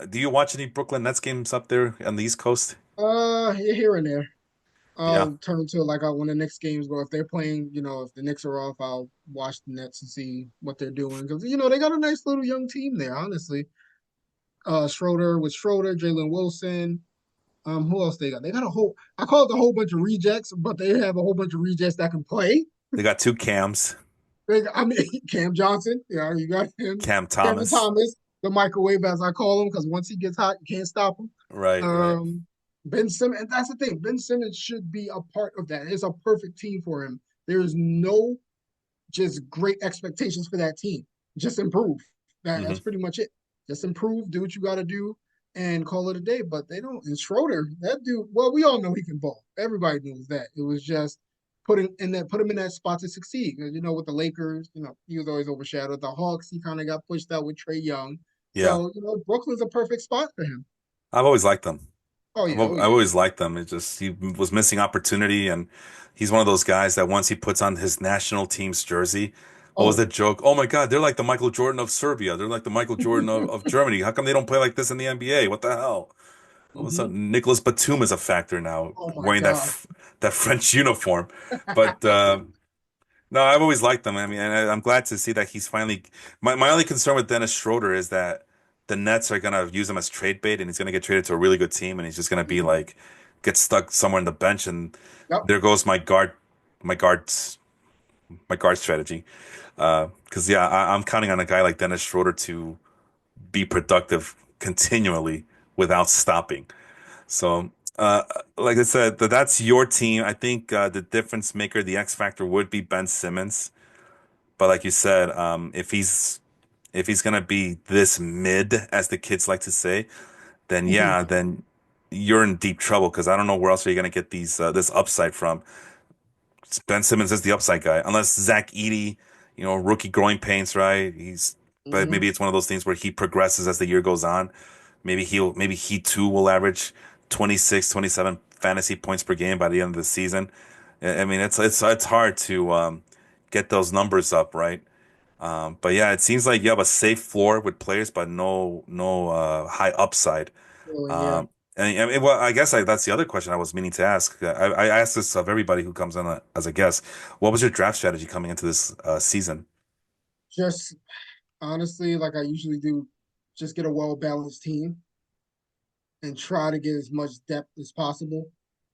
Do you watch any Brooklyn Nets games up there on the East Coast? Here and there. Yeah, I'll turn to like when the Knicks games go. If they're playing, if the Knicks are off, I'll watch the Nets and see what they're doing because they got a nice little young team there. Honestly, Schroeder, Jalen Wilson. Who else they got? They got a whole. I call it a whole bunch of rejects, but they have a whole bunch of rejects that can play. they got two Cams, I mean, Cam Johnson. Yeah, you got him. Cam Cameron Thomas. Thomas, the microwave as I call him, because once he gets hot, you can't stop him. Right, right. Ben Simmons, and that's the thing. Ben Simmons should be a part of that. It's a perfect team for him. There is no just great expectations for that team. Just improve. Hmm. That's pretty much it. Just improve, do what you got to do, and call it a day. But they don't. And Schroeder, that dude. Well, we all know he can ball. Everybody knows that. It was just put him in that spot to succeed. Because with the Lakers, he was always overshadowed. The Hawks, he kind of got pushed out with Trey Young. Yeah, So Brooklyn's a perfect spot for him. I've always liked them. Oh I've, yeah, oh al- I've yeah. always liked them. It just he was missing opportunity, and he's one of those guys that once he puts on his national team's jersey, what was Oh. that joke? Oh my God, they're like the Michael Jordan of Serbia. They're like the Michael Jordan of Germany. How come they don't play like this in the NBA? What the hell? All of a Hmm. sudden, Nicholas Batum is a factor now, Oh my wearing that God. that French uniform. But no, I've always liked him. I mean, and I'm glad to see that he's finally. My only concern with Dennis Schroeder is that the Nets are gonna use him as trade bait, and he's gonna get traded to a really good team, and he's just gonna be like get stuck somewhere in the bench, and Yep. there goes my guards, my guard strategy. Because yeah, I'm counting on a guy like Dennis Schroeder to be productive continually without stopping. So, like I said, that's your team. I think the difference maker, the X factor, would be Ben Simmons. But like you said, if he's gonna be this mid, as the kids like to say, then Hmm. yeah, then you're in deep trouble because I don't know where else are you gonna get this upside from. Ben Simmons is the upside guy, unless Zach Edey, rookie growing pains, right? But Hmm. maybe it's one of those things where he progresses as the year goes on. Maybe he too will average 26, 27 fantasy points per game by the end of the season. I mean, it's hard to get those numbers up, right? But yeah, it seems like you have a safe floor with players, but no high upside. Really, yeah. Um, and I mean, well, I guess that's the other question I was meaning to ask. I asked this of everybody who comes on as a guest. What was your draft strategy coming into this season? Just honestly, like I usually do, just get a well balanced team and try to get as much depth as possible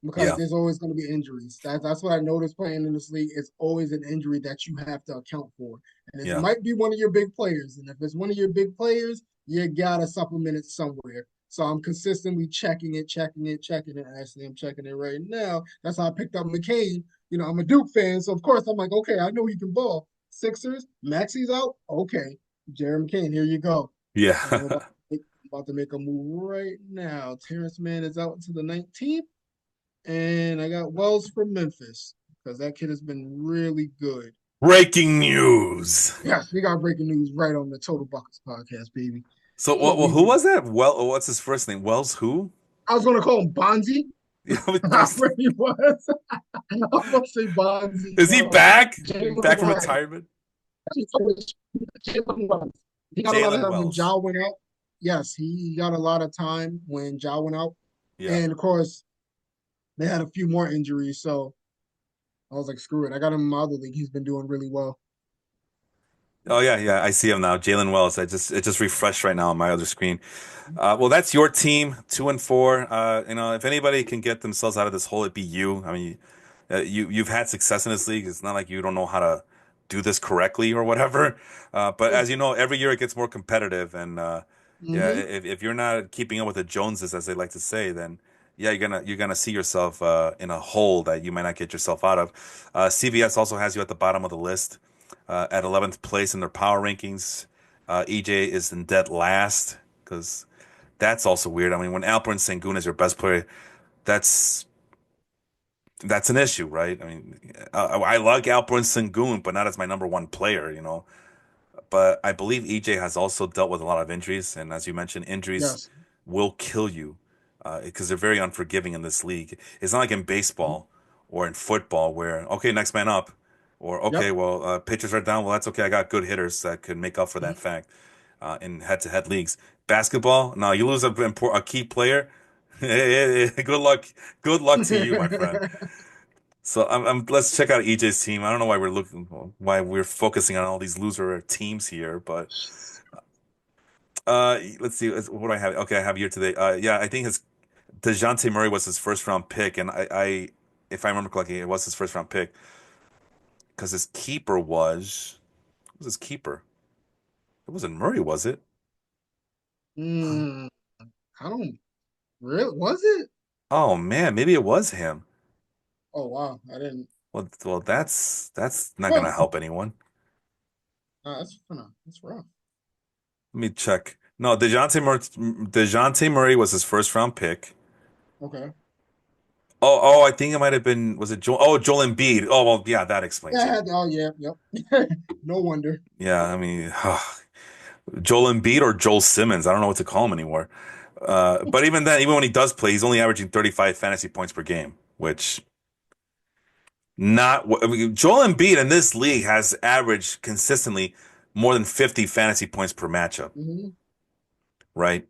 because Yeah, there's always going to be injuries. That's what I noticed playing in this league. It's always an injury that you have to account for, and it yeah, might be one of your big players. And if it's one of your big players, you gotta supplement it somewhere. So I'm consistently checking it, checking it, checking it. Actually, I'm checking it right now. That's how I picked up McCain. I'm a Duke fan, so of course I'm like, okay, I know he can ball. Sixers, Maxi's out. Okay, Jeremy McCain, here you go. And I'm yeah. about to make a move right now. Terrence Mann is out until the 19th. And I got Wells from Memphis because that kid has been really good. Breaking news. Yes, we got breaking news right on the Total Buckets podcast, baby. So, That's what well, we who do. was that? Well, what's his first name? Wells who? I was going to call him Bonzi. Yeah, I really was. I was going to say Bonzi. is he back? Jalen Back from was. retirement? Jalen was. He got a lot of Jalen time when Wells. Ja went out. Yes, he got a lot of time when Ja went out. Yeah. And of course, they had a few more injuries. So I was like, screw it. I got him in my other league. He's been doing really well. Oh yeah, yeah. I see him now. Jalen Wells. It just refreshed right now on my other screen. Well, that's your team, 2-4. If anybody can get themselves out of this hole, it'd be you. I mean, You've had success in this league. It's not like you don't know how to do this correctly or whatever. But Yeah. as you know, every year it gets more competitive, and yeah, Hmm. if you're not keeping up with the Joneses, as they like to say, then yeah, you're gonna see yourself in a hole that you might not get yourself out of. CVS also has you at the bottom of the list, at 11th place in their power rankings. EJ is in dead last because that's also weird. I mean, when Alperen Sengun is your best player, that's that's an issue, right? I mean, I like Alperen Sengun, but not as my number one player, you know. But I believe EJ has also dealt with a lot of injuries, and as you mentioned, injuries Yes. will kill you because they're very unforgiving in this league. It's not like in Mhm. baseball or in football where okay, next man up, or okay, Yep. well, pitchers are down. Well, that's okay. I got good hitters that could make up for that Mhm. fact in head-to-head leagues. Basketball, no, you lose a key player. Good luck. Good luck to you, my friend. So let's check out EJ's team. I don't know why we're focusing on all these loser teams here, but let's see. What do I have? Okay, I have here today. Yeah, I think his Dejounte Murray was his first round pick, and if I remember correctly, it was his first round pick because his keeper was his keeper? It wasn't Murray, was it? Mm, I don't really, was it? Oh man, maybe it was him. Oh wow, I didn't. Well, that's not Huh. gonna help anyone. That's rough. Let me check. No, Dejounte Murray was his first round pick. Okay. Oh, I think it might have been. Was it Joel? Oh, Joel Embiid. Oh, well, yeah, that explains it. Yeah. Oh yeah. Yep. No wonder. Yeah, I mean, Joel Embiid or Joel Simmons. I don't know what to call him anymore. But even then, even when he does play, he's only averaging 35 fantasy points per game, which not. I mean, Joel Embiid in this league has averaged consistently more than 50 fantasy points per matchup, Hmm. right?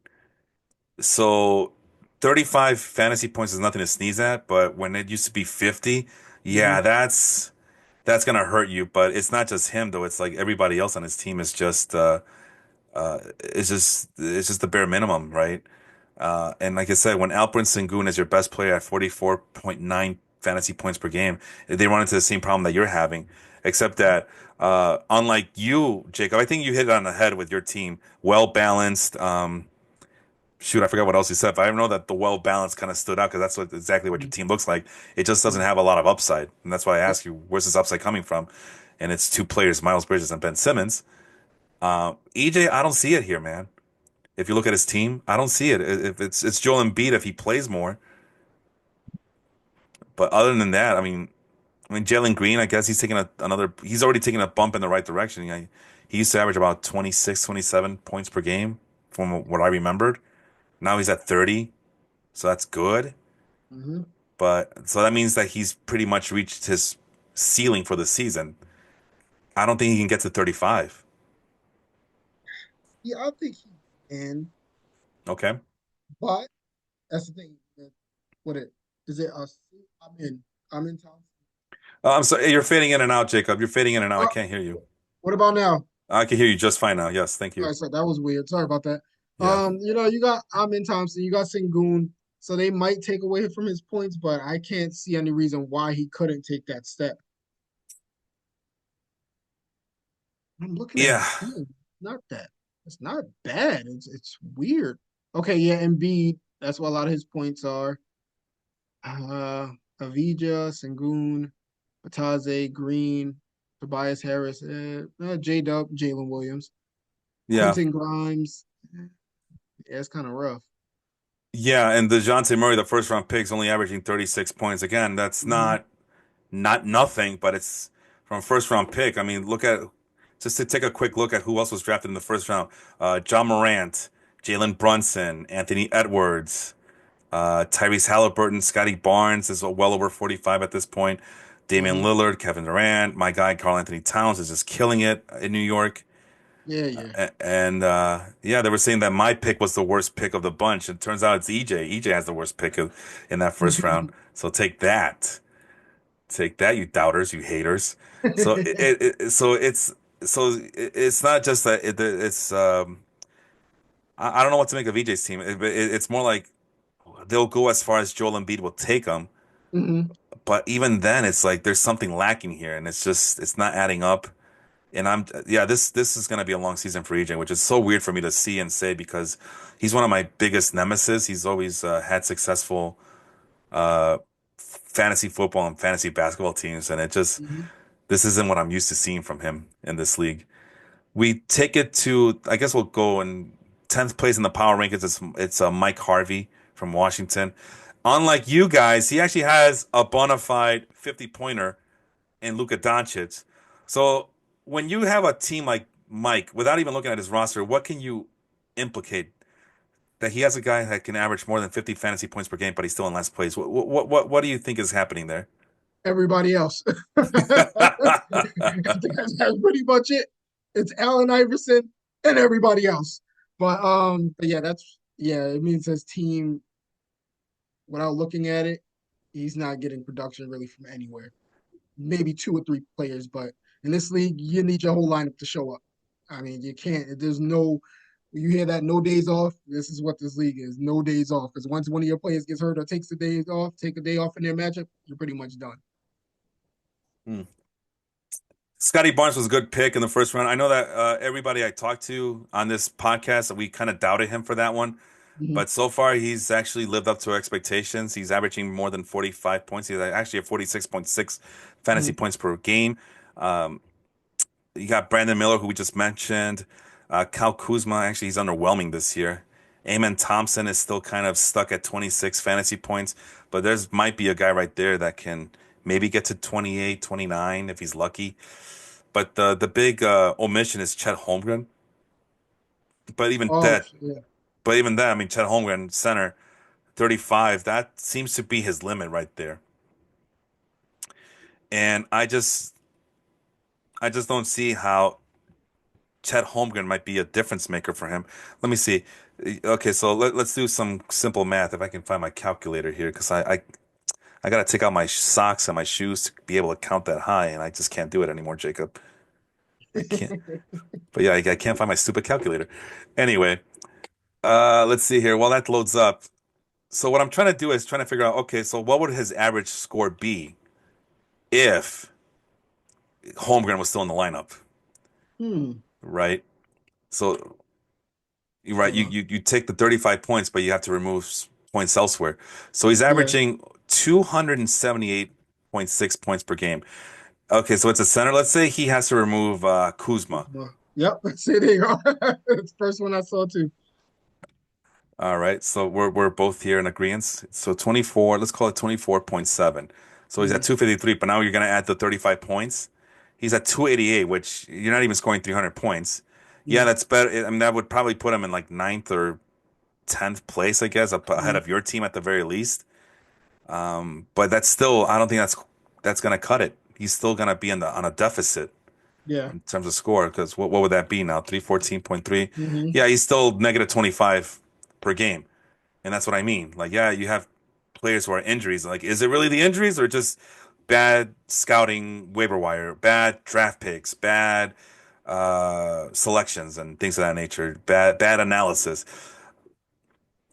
So 35 fantasy points is nothing to sneeze at, but when it used to be 50, Hmm. yeah, that's gonna hurt you. But it's not just him though. It's like everybody else on his team is just it's just the bare minimum, right? And like I said, when Alperen Sengun is your best player at 44.9 fantasy points per game, they run into the same problem that you're having, except that unlike you, Jacob, I think you hit it on the head with your team. Well balanced. Shoot, I forgot what else you said, but I know that the well balanced kind of stood out because exactly what your team looks like. It just doesn't have a lot of upside, and that's why I Yep. ask you, where's this upside coming from? And it's two players, Miles Bridges and Ben Simmons. EJ, I don't see it here, man. If you look at his team, I don't see it. If it's Joel Embiid if he plays more, but other than that, I mean Jalen Green, I guess he's taking another. He's already taking a bump in the right direction. He used to average about 26, 27 points per game from what I remembered. Now he's at 30, so that's good. Hmm. But so that means that he's pretty much reached his ceiling for the season. I don't think he can get to 35. Yeah, I think he can, Okay. but that's the thing. What it is it? I'm in. I'm in town. I'm sorry, you're fading in and out, Jacob. You're fading in and out. I Uh, can't hear you. what about now? I can hear you just fine now. Yes, thank All you. right, so that was weird. Sorry about that. Yeah. You got Amin Thompson, you got Sengun, so they might take away from his points, but I can't see any reason why he couldn't take that step. I'm looking at Yeah. his team. Not that. It's not bad. It's weird. Okay, yeah, Embiid. That's what a lot of his points are. Uh, Avija, Sengun, Bataze, Green, Tobias Harris, J Dub, Jalen Williams, Yeah. Quentin Grimes. Yeah, it's kind of rough. Yeah, and DeJounte Murray, the first round pick, is only averaging 36 points. Again, that's Mhm. not nothing, but it's from first round pick. I mean, look at just to take a quick look at who else was drafted in the first round. John Morant, Jalen Brunson, Anthony Edwards, Tyrese Halliburton, Scotty Barnes is well over 45 at this point. Damian Mhm. Lillard, Kevin Durant, my guy Carl Anthony Towns is just killing it in New York. Yeah, yeah. And yeah, they were saying that my pick was the worst pick of the bunch. It turns out it's EJ. EJ has the worst pick in that first round. So take that, you doubters, you haters. So it's not just that it's I don't know what to make of EJ's team. It's more like they'll go as far as Joel Embiid will take them, Mhm. but even then, it's like there's something lacking here, and it's not adding up. And yeah, this is gonna be a long season for EJ, which is so weird for me to see and say because he's one of my biggest nemesis. He's always had successful fantasy football and fantasy basketball teams, and Mhm. this isn't what I'm used to seeing from him in this league. We take it to, I guess we'll go in 10th place in the power rankings. It's Mike Harvey from Washington. Unlike you guys, he actually has a bona fide 50 pointer in Luka Doncic. So when you have a team like Mike, without even looking at his roster, what can you implicate that he has a guy that can average more than 50 fantasy points per game, but he's still in last place? What do you think is happening there? Everybody else. That's pretty much it. It's Allen Iverson and everybody else. But yeah, it means his team, without looking at it, he's not getting production really from anywhere. Maybe two or three players, but in this league, you need your whole lineup to show up. I mean, you can't. There's no. You hear that no days off. This is what this league is. No days off. Because once one of your players gets hurt or takes the days off, take a day off in their matchup, you're pretty much done. Hmm. Scotty Barnes was a good pick in the first round. I know that everybody I talked to on this podcast, we kind of doubted him for that one. Mm-hmm. But so far, he's actually lived up to our expectations. He's averaging more than 45 points. He's actually at 46.6 fantasy Mm-hmm. points per game. Um, you got Brandon Miller, who we just mentioned. Kyle Kuzma, actually, he's underwhelming this year. Amen Thompson is still kind of stuck at 26 fantasy points, but there's might be a guy right there that can maybe get to 28, 29 if he's lucky. But the big omission is Chet Holmgren. But even Oh, that, yeah. but even that, I mean, Chet Holmgren, center, 35, that seems to be his limit right there. And I just don't see how Chet Holmgren might be a difference maker for him. Let me see. Okay, so let's do some simple math if I can find my calculator here because I got to take out my socks and my shoes to be able to count that high, and I just can't do it anymore, Jacob. I can't. But yeah, I can't find my stupid calculator. Anyway, let's see here. While that loads up, so what I'm trying to do is trying to figure out, okay, so what would his average score be if Holmgren was still in the lineup, Hmm. right? So you're right, Hold on. you take the 35 points, but you have to remove points elsewhere. So he's Yeah. averaging 278.6 points per game. Okay, so it's a center. Let's say he has to remove Kuzma. Yep. See, there you go. That's the first one I saw too. All right, so we're both here in agreement. So 24, let's call it 24.7. So he's at Mm-hmm. 253, but now you're gonna add the 35 points. He's at 288, which you're not even scoring 300 points. Yeah, Mm-hmm. that's better. I mean, that would probably put him in like ninth or 10th place, I guess, up ahead Mm-hmm. of your team at the very least. But that's still, I don't think that's gonna cut it. He's still gonna be in the on a deficit Yeah. in terms of score because what would that be now? 314.3. Mm-hmm. Yeah, he's still negative 25 per game. And that's what I mean. Like, yeah, you have players who are injuries. Like, is it really the injuries or just bad scouting waiver wire, bad draft picks, bad selections and things of that nature, bad analysis.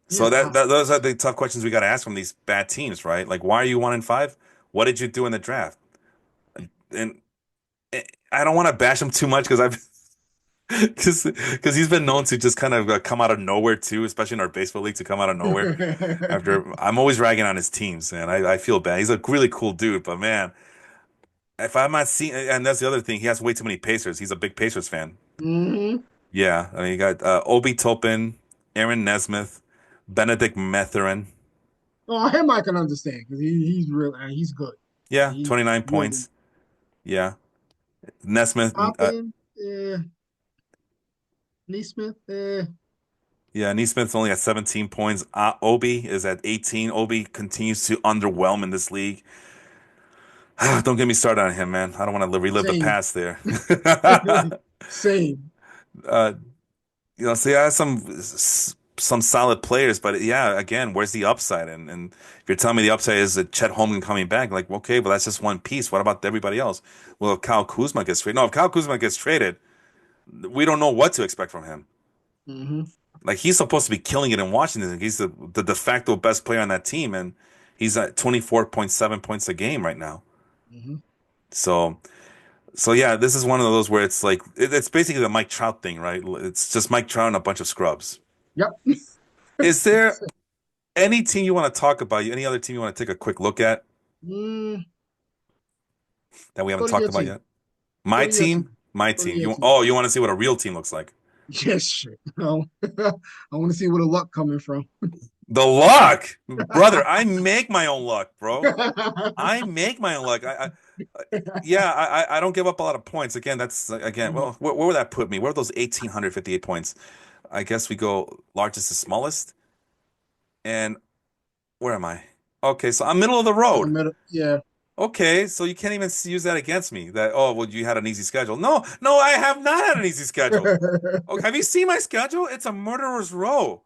So Yeah. those are the tough questions we got to ask from these bad teams, right? Like, why are you 1-5? What did you do in the draft? And I don't want to bash him too much because I've because he's been known to just kind of come out of nowhere too, especially in our baseball league to come out of nowhere. After I'm always ragging on his teams, and I feel bad. He's a really cool dude, but man, if I'm not seeing, and that's the other thing, he has way too many Pacers. He's a big Pacers fan. Mm-hmm. Yeah, I mean, you got Obi Toppin, Aaron Nesmith, Benedict Mathurin. Oh, him I can understand because he's real he's good. Yeah, He's 29 really points. Yeah, Nesmith. popping. Neesmith. Yeah, Neesmith's only at 17 points. Obi is at 18. Obi continues to underwhelm in this league. Don't get me started on him, man. I don't want to relive the Same. past there. Same. uh, so yeah, some solid players, but yeah, again, where's the upside? And if you're telling me the upside is that Chet Holmgren coming back, like okay, but that's just one piece. What about everybody else? Well, if Kyle Kuzma gets traded, no, if Kyle Kuzma gets traded, we don't know what to expect from him. Mm-hmm. Like he's supposed to be killing it in Washington. He's the de facto best player on that team, and He's at 24.7 points a game right now. Hmm. So so yeah, this is one of those where it's like it's basically the Mike Trout thing, right? It's just Mike Trout and a bunch of scrubs. Yep. Is there any team you want to talk about? Any other team you want to take a quick look at Mm, that we haven't go to your talked about team. yet? Go My to your team. team, my Go to team. your You team. oh, you want to see what a real team looks like? Yes, shit. I want to see where the luck coming from. The luck, brother. I make my own luck, bro. I make my own luck. Yeah, I don't give up a lot of points. Again, that's again. Mhm. Well, where would that put me? Where are those 1,858 points? I guess we go largest to smallest. And where am I? Okay, so I'm middle of the In the road. middle. Yeah. Okay, so you can't even use that against me. That oh, well, you had an easy schedule. No, no, I have not had an easy schedule. Okay, have you seen my schedule? It's a murderer's row.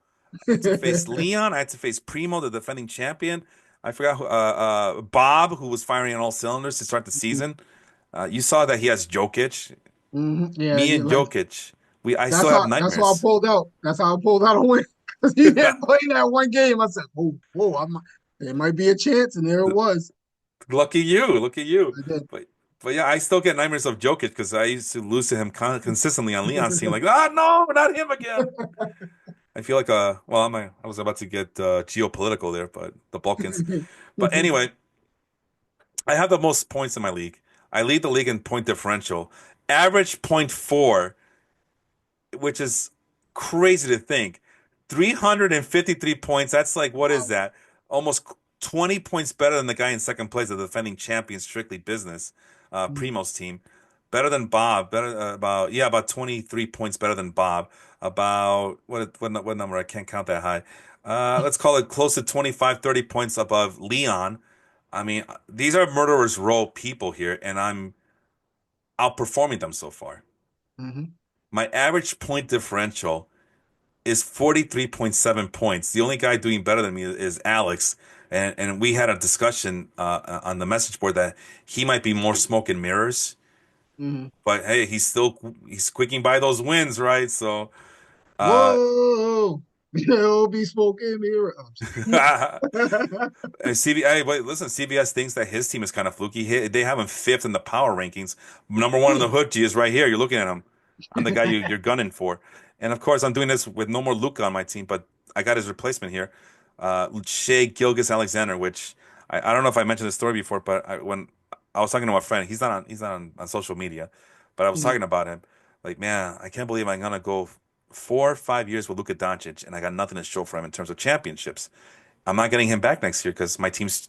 I had to face Leon. I had to face Primo, the defending champion. I forgot who, Bob, who was firing on all cylinders to start the season. You saw that he has Jokic. Yeah, Me yeah, and like Jokic. I still have that's how I nightmares. pulled out. That's how I pulled out a win. Because he didn't play that one game. I said, "Whoa, whoa, there might be a chance," and there it was. Lucky you, lucky you. I did. But but yeah, I still get nightmares of Jokic because I used to lose to him consistently on Leon's team. Like, ah, no, not him again. I feel like well, I was about to get geopolitical there, but the Balkans. But anyway, I have the most points in my league. I lead the league in point differential, average point four, which is crazy to think. 353 points. That's like, what is Wow. that? Almost 20 points better than the guy in second place, the defending champion, Strictly Business, Mhm. Primo's team. Better than Bob. Better about 23 points better than Bob. About what number? I can't count that high. Let's call it close to 25, 30 points above Leon. I mean, these are murderers row people here, and I'm outperforming them so far. Mhm. My average point differential is 43.7 points. The only guy doing better than me is Alex. And we had a discussion on the message board that he might be more smoke and mirrors. Mhm. But hey, he's squeaking by those wins, right? So uh Whoa, there'll be smoke in mirror. Oh, I'm just kidding. And CB, wait, listen, CBS thinks that his team is kind of fluky. They have him fifth in the power rankings. Number one in the hood G is right here. You're looking at him. I'm the guy you're gunning for. And of course, I'm doing this with no more Luca on my team, but I got his replacement here, Shea Gilgis Alexander. Which I don't know if I mentioned this story before, but when I was talking to a friend, he's not on social media, but I was Mhm. talking about him. Like, man, I can't believe I'm gonna go 4 or 5 years with Luka Doncic, and I got nothing to show for him in terms of championships. I'm not getting him back next year because my team's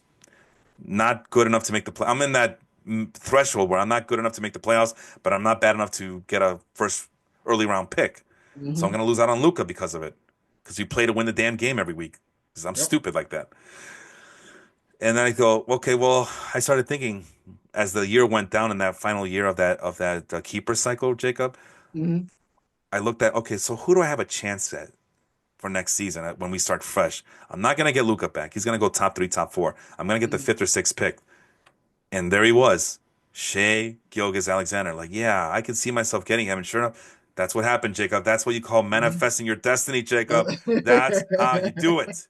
not good enough to make the play. I'm in that threshold where I'm not good enough to make the playoffs, but I'm not bad enough to get a first early round pick. So I'm Mhm. gonna lose out on Luca because of it. Because we play to win the damn game every week. Because I'm Yep. stupid like that. And then I go, okay, well, I started thinking as the year went down in that final year of that keeper cycle, Jacob. Mhm. I looked at, okay, so who do I have a chance at for next season when we start fresh? I'm not gonna get Luca back. He's gonna go top three, top four. I'm gonna get the Mhm. fifth or sixth pick. And there he was, Shea Gilgis Alexander. Like, yeah, I can see myself getting him. And sure enough, that's what happened, Jacob. That's what you call Mhm. manifesting your destiny, Jacob. That's how you That do it.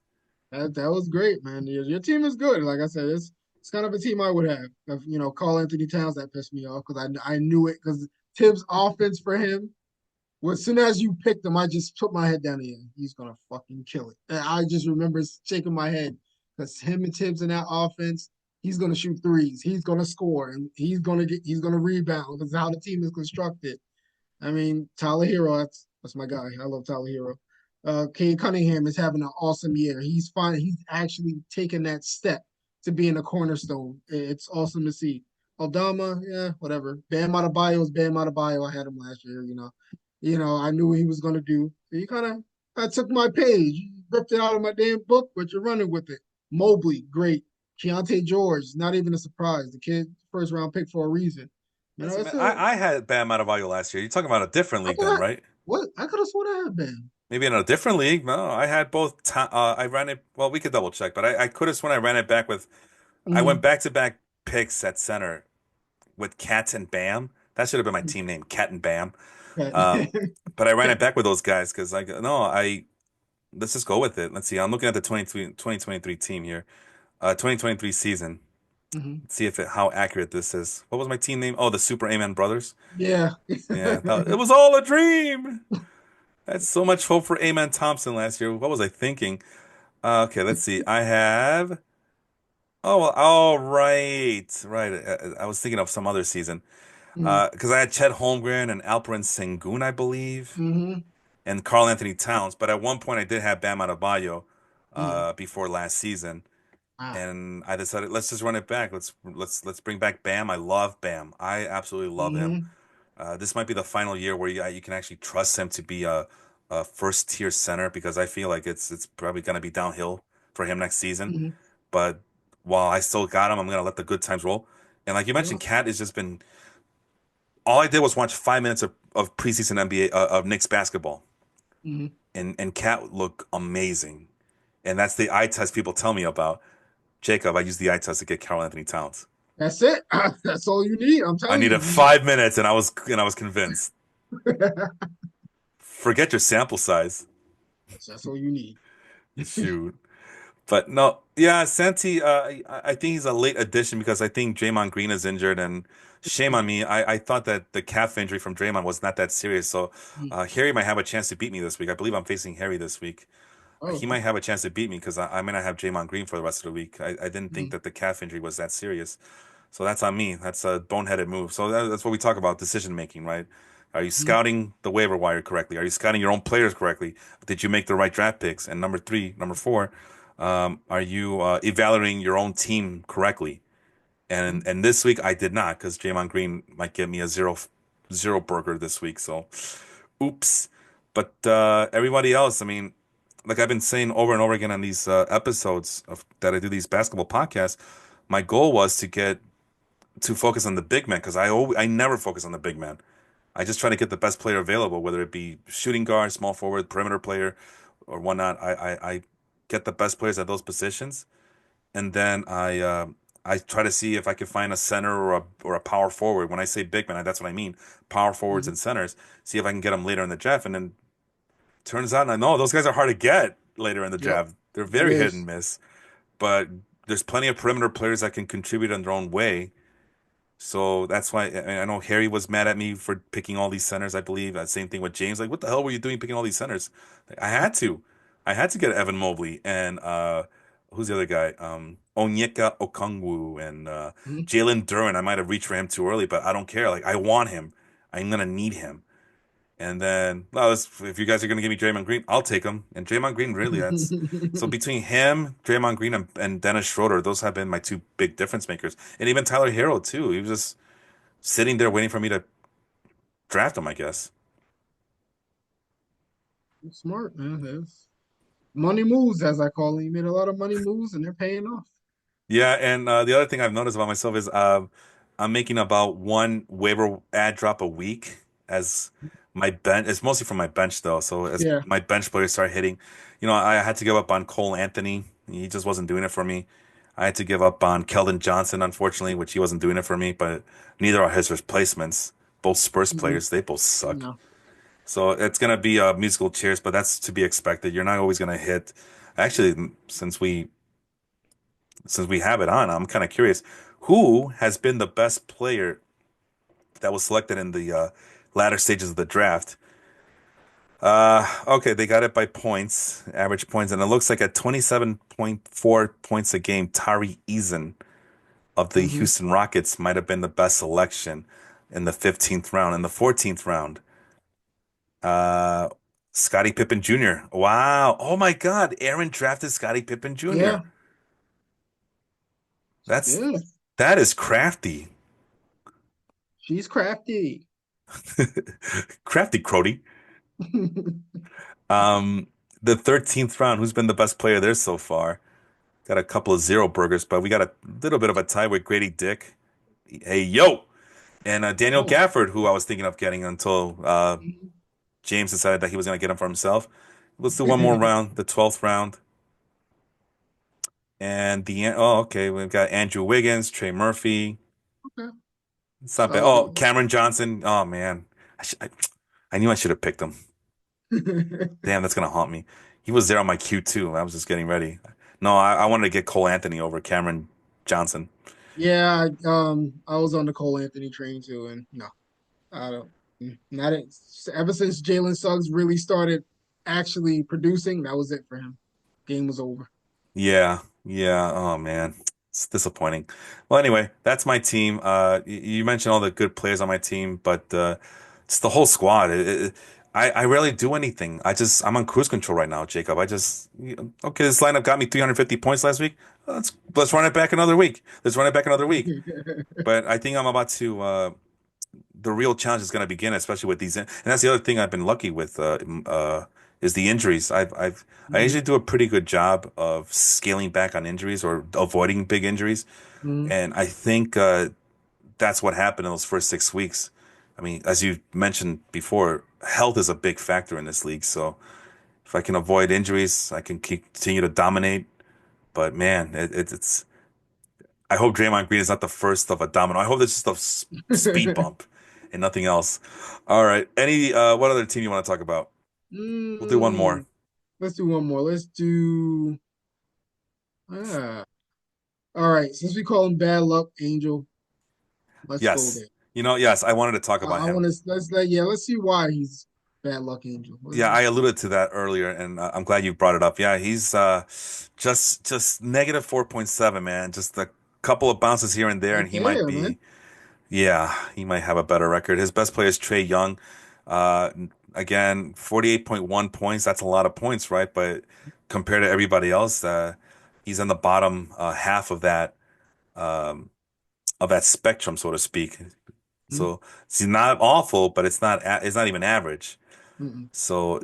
that was great, man. Your team is good. Like I said, it's kind of a team I would have. If, Carl Anthony Towns that pissed me off because I knew it because Tibbs' offense for him. Well, as soon as you picked him, I just put my head down the end. He's gonna fucking kill it. And I just remember shaking my head because him and Tibbs in that offense, he's gonna shoot threes, he's gonna score, and he's gonna rebound because how the team is constructed. I mean, Tyler Hero, that's my guy. I love Tyler Hero. Cade Cunningham is having an awesome year. He's fine. He's actually taken that step to being a cornerstone. It's awesome to see. Aldama, yeah, whatever. Bam Adebayo is Bam Adebayo. I had him last year. I knew what he was gonna do. So I took my page, you ripped it out of my damn book, but you're running with it. Mobley, great. Keontae George, not even a surprise. The kid, first round pick for a reason. Listen, man, It's a I had Bam Adebayo last year. You're talking about a different I league then, thought right? what I could have sworn I had been. Maybe in a different league. No, I had both. I ran it. Well, we could double check, but I could have sworn I ran it back with. I went Mm-hmm. back to back picks at center with Cat and Bam. That should have been my team name, Cat and Bam. Um, but I ran it back with those guys because no, let's just go with it. Let's see. I'm looking at the 2023 team here. 2023 season. Hmm. Let's see if how accurate this is. What was my team name? Oh, the Super Amen Brothers. Yeah. Yeah, it was all a dream. That's so much hope for Amen Thompson last year. What was I thinking? Okay, let's see. I have. Oh well. All right, right. I was thinking of some other season. Hmm. Because I had Chet Holmgren and Alperen Sengun, I believe, Hmm. and Karl Anthony Towns. But at one point, I did have Bam Adebayo Hmm. before last season, Ah. and I decided let's just run it back. Let's bring back Bam. I love Bam. I absolutely love him. Hmm. This might be the final year where you can actually trust him to be a first tier center because I feel like it's probably going to be downhill for him next season. Hmm. But while I still got him, I'm going to let the good times roll. And like you Yeah. mentioned, Cat has just been. All I did was watch 5 minutes of preseason NBA of Knicks basketball, Hmm. and Cat looked amazing. And that's the eye test people tell me about. Jacob, I used the eye test to get Karl Anthony Towns. That's it. That's all you need. I'm I telling you. needed 5 minutes, and I was convinced. Forget your sample size. That's all you need. Shoot. But no, yeah, Santi, I think he's a late addition because I think Draymond Green is injured, and shame on me. I thought that the calf injury from Draymond was not that serious. So Harry might have a chance to beat me this week. I believe I'm facing Harry this week. He Oh, might have a chance to beat me because I might not have Draymond Green for the rest of the week. I didn't think okay. that the calf injury was that serious. So that's on me. That's a boneheaded move. So that's what we talk about decision making, right? Are you Mhm. scouting the waiver wire correctly? Are you scouting your own players correctly? Did you make the right draft picks? And number four, are you evaluating your own team correctly? And Mhm. and this week I did not because Draymond Green might get me a zero burger this week. So, oops. But everybody else, I mean, like I've been saying over and over again on these episodes that I do these basketball podcasts, my goal was to focus on the big man because I never focus on the big man. I just try to get the best player available, whether it be shooting guard, small forward, perimeter player, or whatnot. I get the best players at those positions, and then I try to see if I can find a center or a power forward. When I say big man, that's what I mean. Power forwards Mhm. and centers. See if I can get them later in the draft, and then turns out I know those guys are hard to get later in the Yep. draft. They're It very hit and is. miss, but there's plenty of perimeter players that can contribute in their own way. So that's why I know Harry was mad at me for picking all these centers. I believe same thing with James. Like, what the hell were you doing picking all these centers? Like, I had to get Evan Mobley and who's the other guy? Onyeka Okongwu and Mhm. Jalen Duren. I might have reached for him too early, but I don't care. Like, I want him. I'm gonna need him. And then, well, if you guys are gonna give me Draymond Green, I'll take him. And Draymond Green, really, that's so between him, Draymond Green, and Dennis Schroeder, those have been my two big difference makers. And even Tyler Hero too. He was just sitting there waiting for me to draft him, I guess. Smart, man. That's money moves, as I call it. You made a lot of money moves, and they're paying off. Yeah, and the other thing I've noticed about myself is I'm making about one waiver ad drop a week as my bench. It's mostly from my bench though. So as Yeah. my bench players start hitting, I had to give up on Cole Anthony. He just wasn't doing it for me. I had to give up on Keldon Johnson, unfortunately, which he wasn't doing it for me. But neither are his replacements. Both Spurs Mhm. players, they both suck. No. So it's gonna be musical chairs, but that's to be expected. You're not always gonna hit. Actually, since we have it on, I'm kind of curious. Who has been the best player that was selected in the latter stages of the draft? Okay, they got it by points, average points, and it looks like at 27.4 points a game, Tari Eason of the Hmm. Houston Rockets might have been the best selection in the 15th round. In the 14th round, uh, Scottie Pippen Jr. Wow. Oh my God. Aaron drafted Scottie Pippen Jr. Yeah. That's Yeah. that is crafty. She's crafty. Crafty Crody. Um, the 13th round, who's been the best player there so far? Got a couple of zero burgers, but we got a little bit of a tie with Grady Dick. Hey, yo! And Daniel Oh. Gafford, who I was thinking of getting until Mhm. James decided that he was going to get him for himself. Let's do one more round, the 12th round. And okay, we've got Andrew Wiggins, Trey Murphy. Okay. It's not bad. Oh, Solid. Cameron Johnson. Oh, man. I knew I should have picked him. Damn, that's going to haunt me. He was there on my queue, too. I was just getting ready. No, I wanted to get Cole Anthony over Cameron Johnson. Yeah, I was on the Cole Anthony train too, and no, I don't. Not it. Ever since Jalen Suggs really started actually producing, that was it for him. Game was over. Yeah, yeah. Oh man, it's disappointing. Well, anyway, that's my team. You mentioned all the good players on my team, but it's the whole squad. I rarely do anything. I'm on cruise control right now, Jacob. Okay, this lineup got me 350 points last week. Let's run it back another week. Let's run it back another week. But I think I'm about to. The real challenge is going to begin, especially with these. And that's the other thing I've been lucky with is the injuries. I Mhm, usually do a pretty good job of scaling back on injuries or avoiding big injuries, mhm, and I think that's what happened in those first 6 weeks. I mean, as you mentioned before, health is a big factor in this league. So if I can avoid injuries, I can continue to dominate. But man, it's. I hope Draymond Green is not the first of a domino. I hope this is just a speed bump and nothing else. All right. What other team you want to talk about? We'll do one more. Mm, let's do one more. Let's do. Ah, all right. Since we call him Bad Luck Angel, let's go Yes. there. Yes, I wanted to talk about I him. want to let's see why he's Bad Luck Angel. Yeah, I alluded to that earlier, and I'm glad you brought it up. Yeah, he's just negative 4.7, man. Just a couple of bounces here and there, Right and he might there, man. be. Yeah, he might have a better record. His best player is Trey Young. Again, 48.1 points. That's a lot of points, right? But compared to everybody else, he's in the bottom half of that spectrum, so to speak. Mm-hmm. So it's not awful, but it's not even average. Mm-hmm. So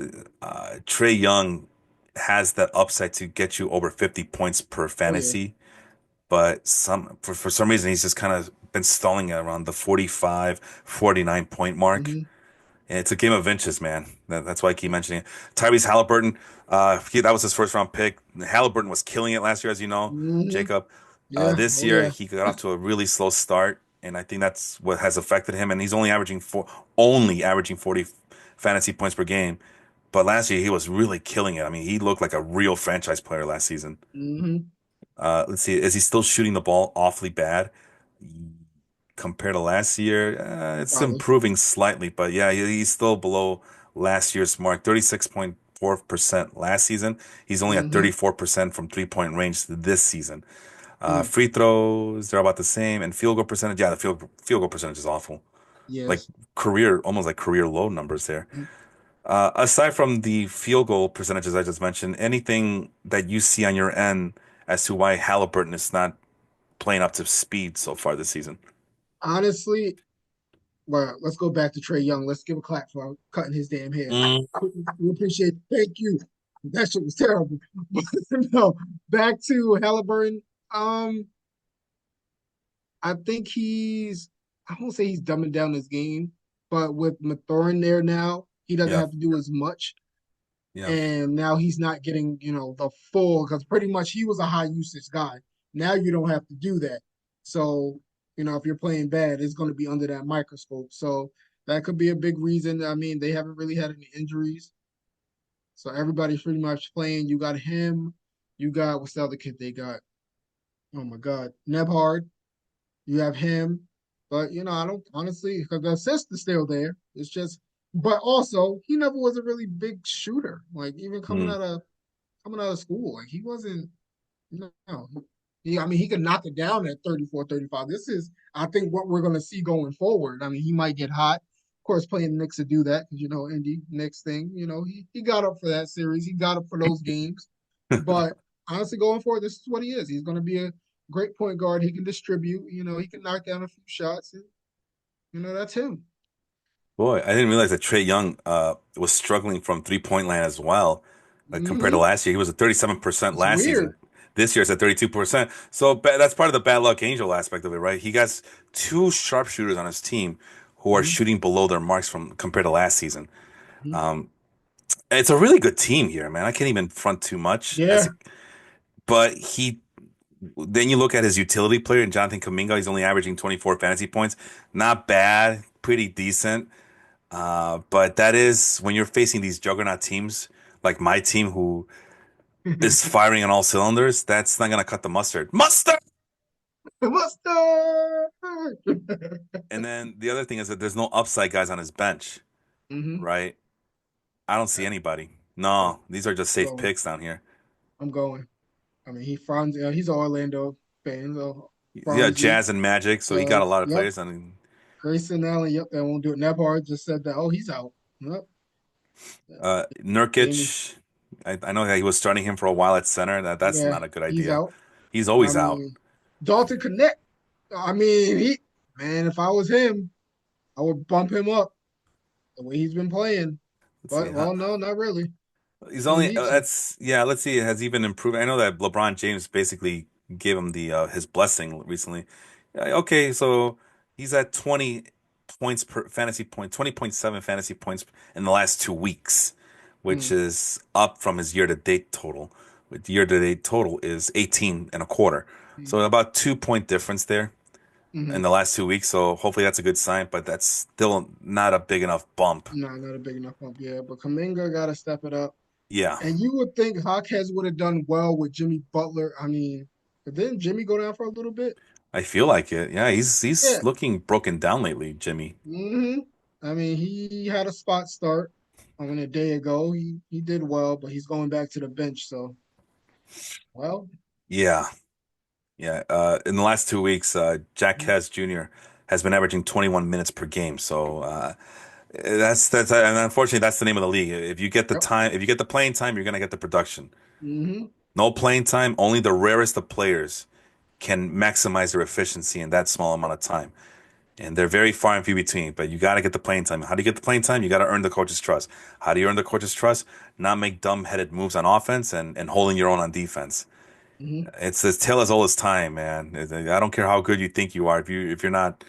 Trey Young has that upside to get you over 50 points per Oh yeah. fantasy, but for some reason he's just kind of been stalling at around the 45, 49 point mark. Mm-hmm. And it's a game of inches, man. That's why I keep mentioning it. Tyrese Halliburton, that was his first round pick. Halliburton was killing it last year, as you know, Mm-hmm. Jacob. Yeah. This Oh year yeah. he got off to a really slow start, and I think that's what has affected him. And he's only averaging 40 fantasy points per game. But last year he was really killing it. I mean, he looked like a real franchise player last season. Mm-hmm. Let's see, is he still shooting the ball awfully bad compared to last year? It's Probably. improving slightly, but yeah, he's still below last year's mark, 36.4% last season. He's only at Mm-hmm. 34% from 3 point range this season. Mm. Free throws, they're about the same, and field goal percentage. Yeah, the field goal percentage is awful. Like Yes. almost like career low numbers there. Aside from the field goal percentages I just mentioned, anything that you see on your end as to why Halliburton is not playing up to speed so far this season? Honestly, well, let's go back to Trey Young. Let's give a clap for cutting his damn hair. Mm, We appreciate it. Thank you. That shit was terrible. But no, back to Halliburton. Um, I think I won't say he's dumbing down his game, but with Mathurin there now, he doesn't yeah, have to do as much. yeah. And now he's not getting, the full, because pretty much he was a high usage guy. Now you don't have to do that. So, if you're playing bad, it's going to be under that microscope. So that could be a big reason. I mean, they haven't really had any injuries. So everybody's pretty much playing. You got him. You got, what's the other kid they got? Oh my God. Nebhard. You have him, but I don't honestly because the assist is still there. It's just, but also he never was a really big shooter. Like even Mm. coming out of school, like he wasn't. No, I mean he could knock it down at 34, 35. This is, I think, what we're gonna see going forward. I mean he might get hot. Of course, playing the Knicks to do that because Indy Knicks thing. He got up for that series. He got up for those games. But honestly, going forward, this is what he is. He's going to be a great point guard. He can distribute. He can knock down a few shots, and that's him. Boy, I didn't realize that Trey Young was struggling from 3 point land as well. Like compared to Hmm. last year, he was at 37% It's last season. weird. This year's at 32%. So that's part of the bad luck angel aspect of it, right? He got two sharpshooters on his team who are Hmm. shooting below their marks from compared to last season. Hmm. It's a really good team here, man. I can't even front too much Yeah. but then you look at his utility player in Jonathan Kuminga. He's only averaging 24 fantasy points. Not bad, pretty decent. But that is when you're facing these juggernaut teams like my team, who is firing on all cylinders, that's not gonna cut the mustard. Mustard! Mustard. And then the other thing is that there's no upside guys on his bench, hmm right? I don't see anybody. No, these are just I'm safe going. picks down here. I'm going. I mean, he's an Orlando fan, so Yeah, Franzi. Jazz and Magic, so he got a lot of Yep. players. I mean, Grayson Allen. Yep, that won't do it. Nebhard just said that. Oh, he's out. Yep. Jamie. Nurkic, I know that he was starting him for a while at center. That's Yeah, not a good he's idea. out. He's I always out. mean, Dalton Connect. I mean, man, if I was him, I would bump him up the way he's been playing. Let's see. But well, no, not really. He's He only needs to. that's yeah. Let's see. Has he been improved? I know that LeBron James basically gave him the his blessing recently. Okay, so he's at 20 points per fantasy point, 20.7 fantasy points in the last 2 weeks, which Mm, is up from his year-to-date total. With year-to-date total is 18 and a quarter. mm, So about 2 point difference there in mm-hmm. the last 2 weeks. So hopefully that's a good sign, but that's still not a big enough bump. No, not a big enough bump. Yeah, but Kaminga got to step it up. Yeah. And you would think Hawkes would have done well with Jimmy Butler. I mean, but didn't Jimmy go down for a little bit? I feel like it. Yeah, he's Yeah. looking broken down lately, Jimmy. hmm I mean, he had a spot start. I mean, a day ago, he did well, but he's going back to the bench. So, well, Yeah, yeah. In the last 2 weeks, Jack Hess Jr. has been averaging 21 minutes per game. So that's and unfortunately that's the name of the league. If you get the yep. time, if you get the playing time, you're gonna get the production. hmm No playing time, only the rarest of players can maximize their efficiency in that small amount of time. And they're very far and few between, but you got to get the playing time. How do you get the playing time? You got to earn the coach's trust. How do you earn the coach's trust? Not make dumb-headed moves on offense and holding your own on defense. hmm It's as tale as old as time, man. I don't care how good you think you are. If you're not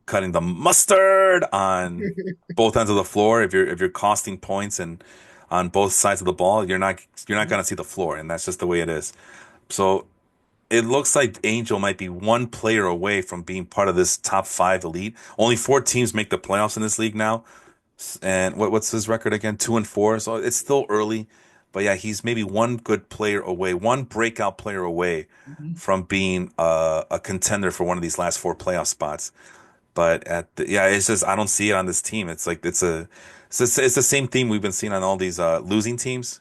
cutting the mustard on both ends of the floor, if you're costing points and on both sides of the ball, you're not gonna see the floor, and that's just the way it is. So it looks like Angel might be one player away from being part of this top five elite. Only four teams make the playoffs in this league now. And what's his record again? 2-4. So it's still early. But yeah, he's maybe one good player away, one breakout player away hmm from being a contender for one of these last four playoff spots. But yeah, it's just I don't see it on this team. It's like it's the same theme we've been seeing on all these losing teams.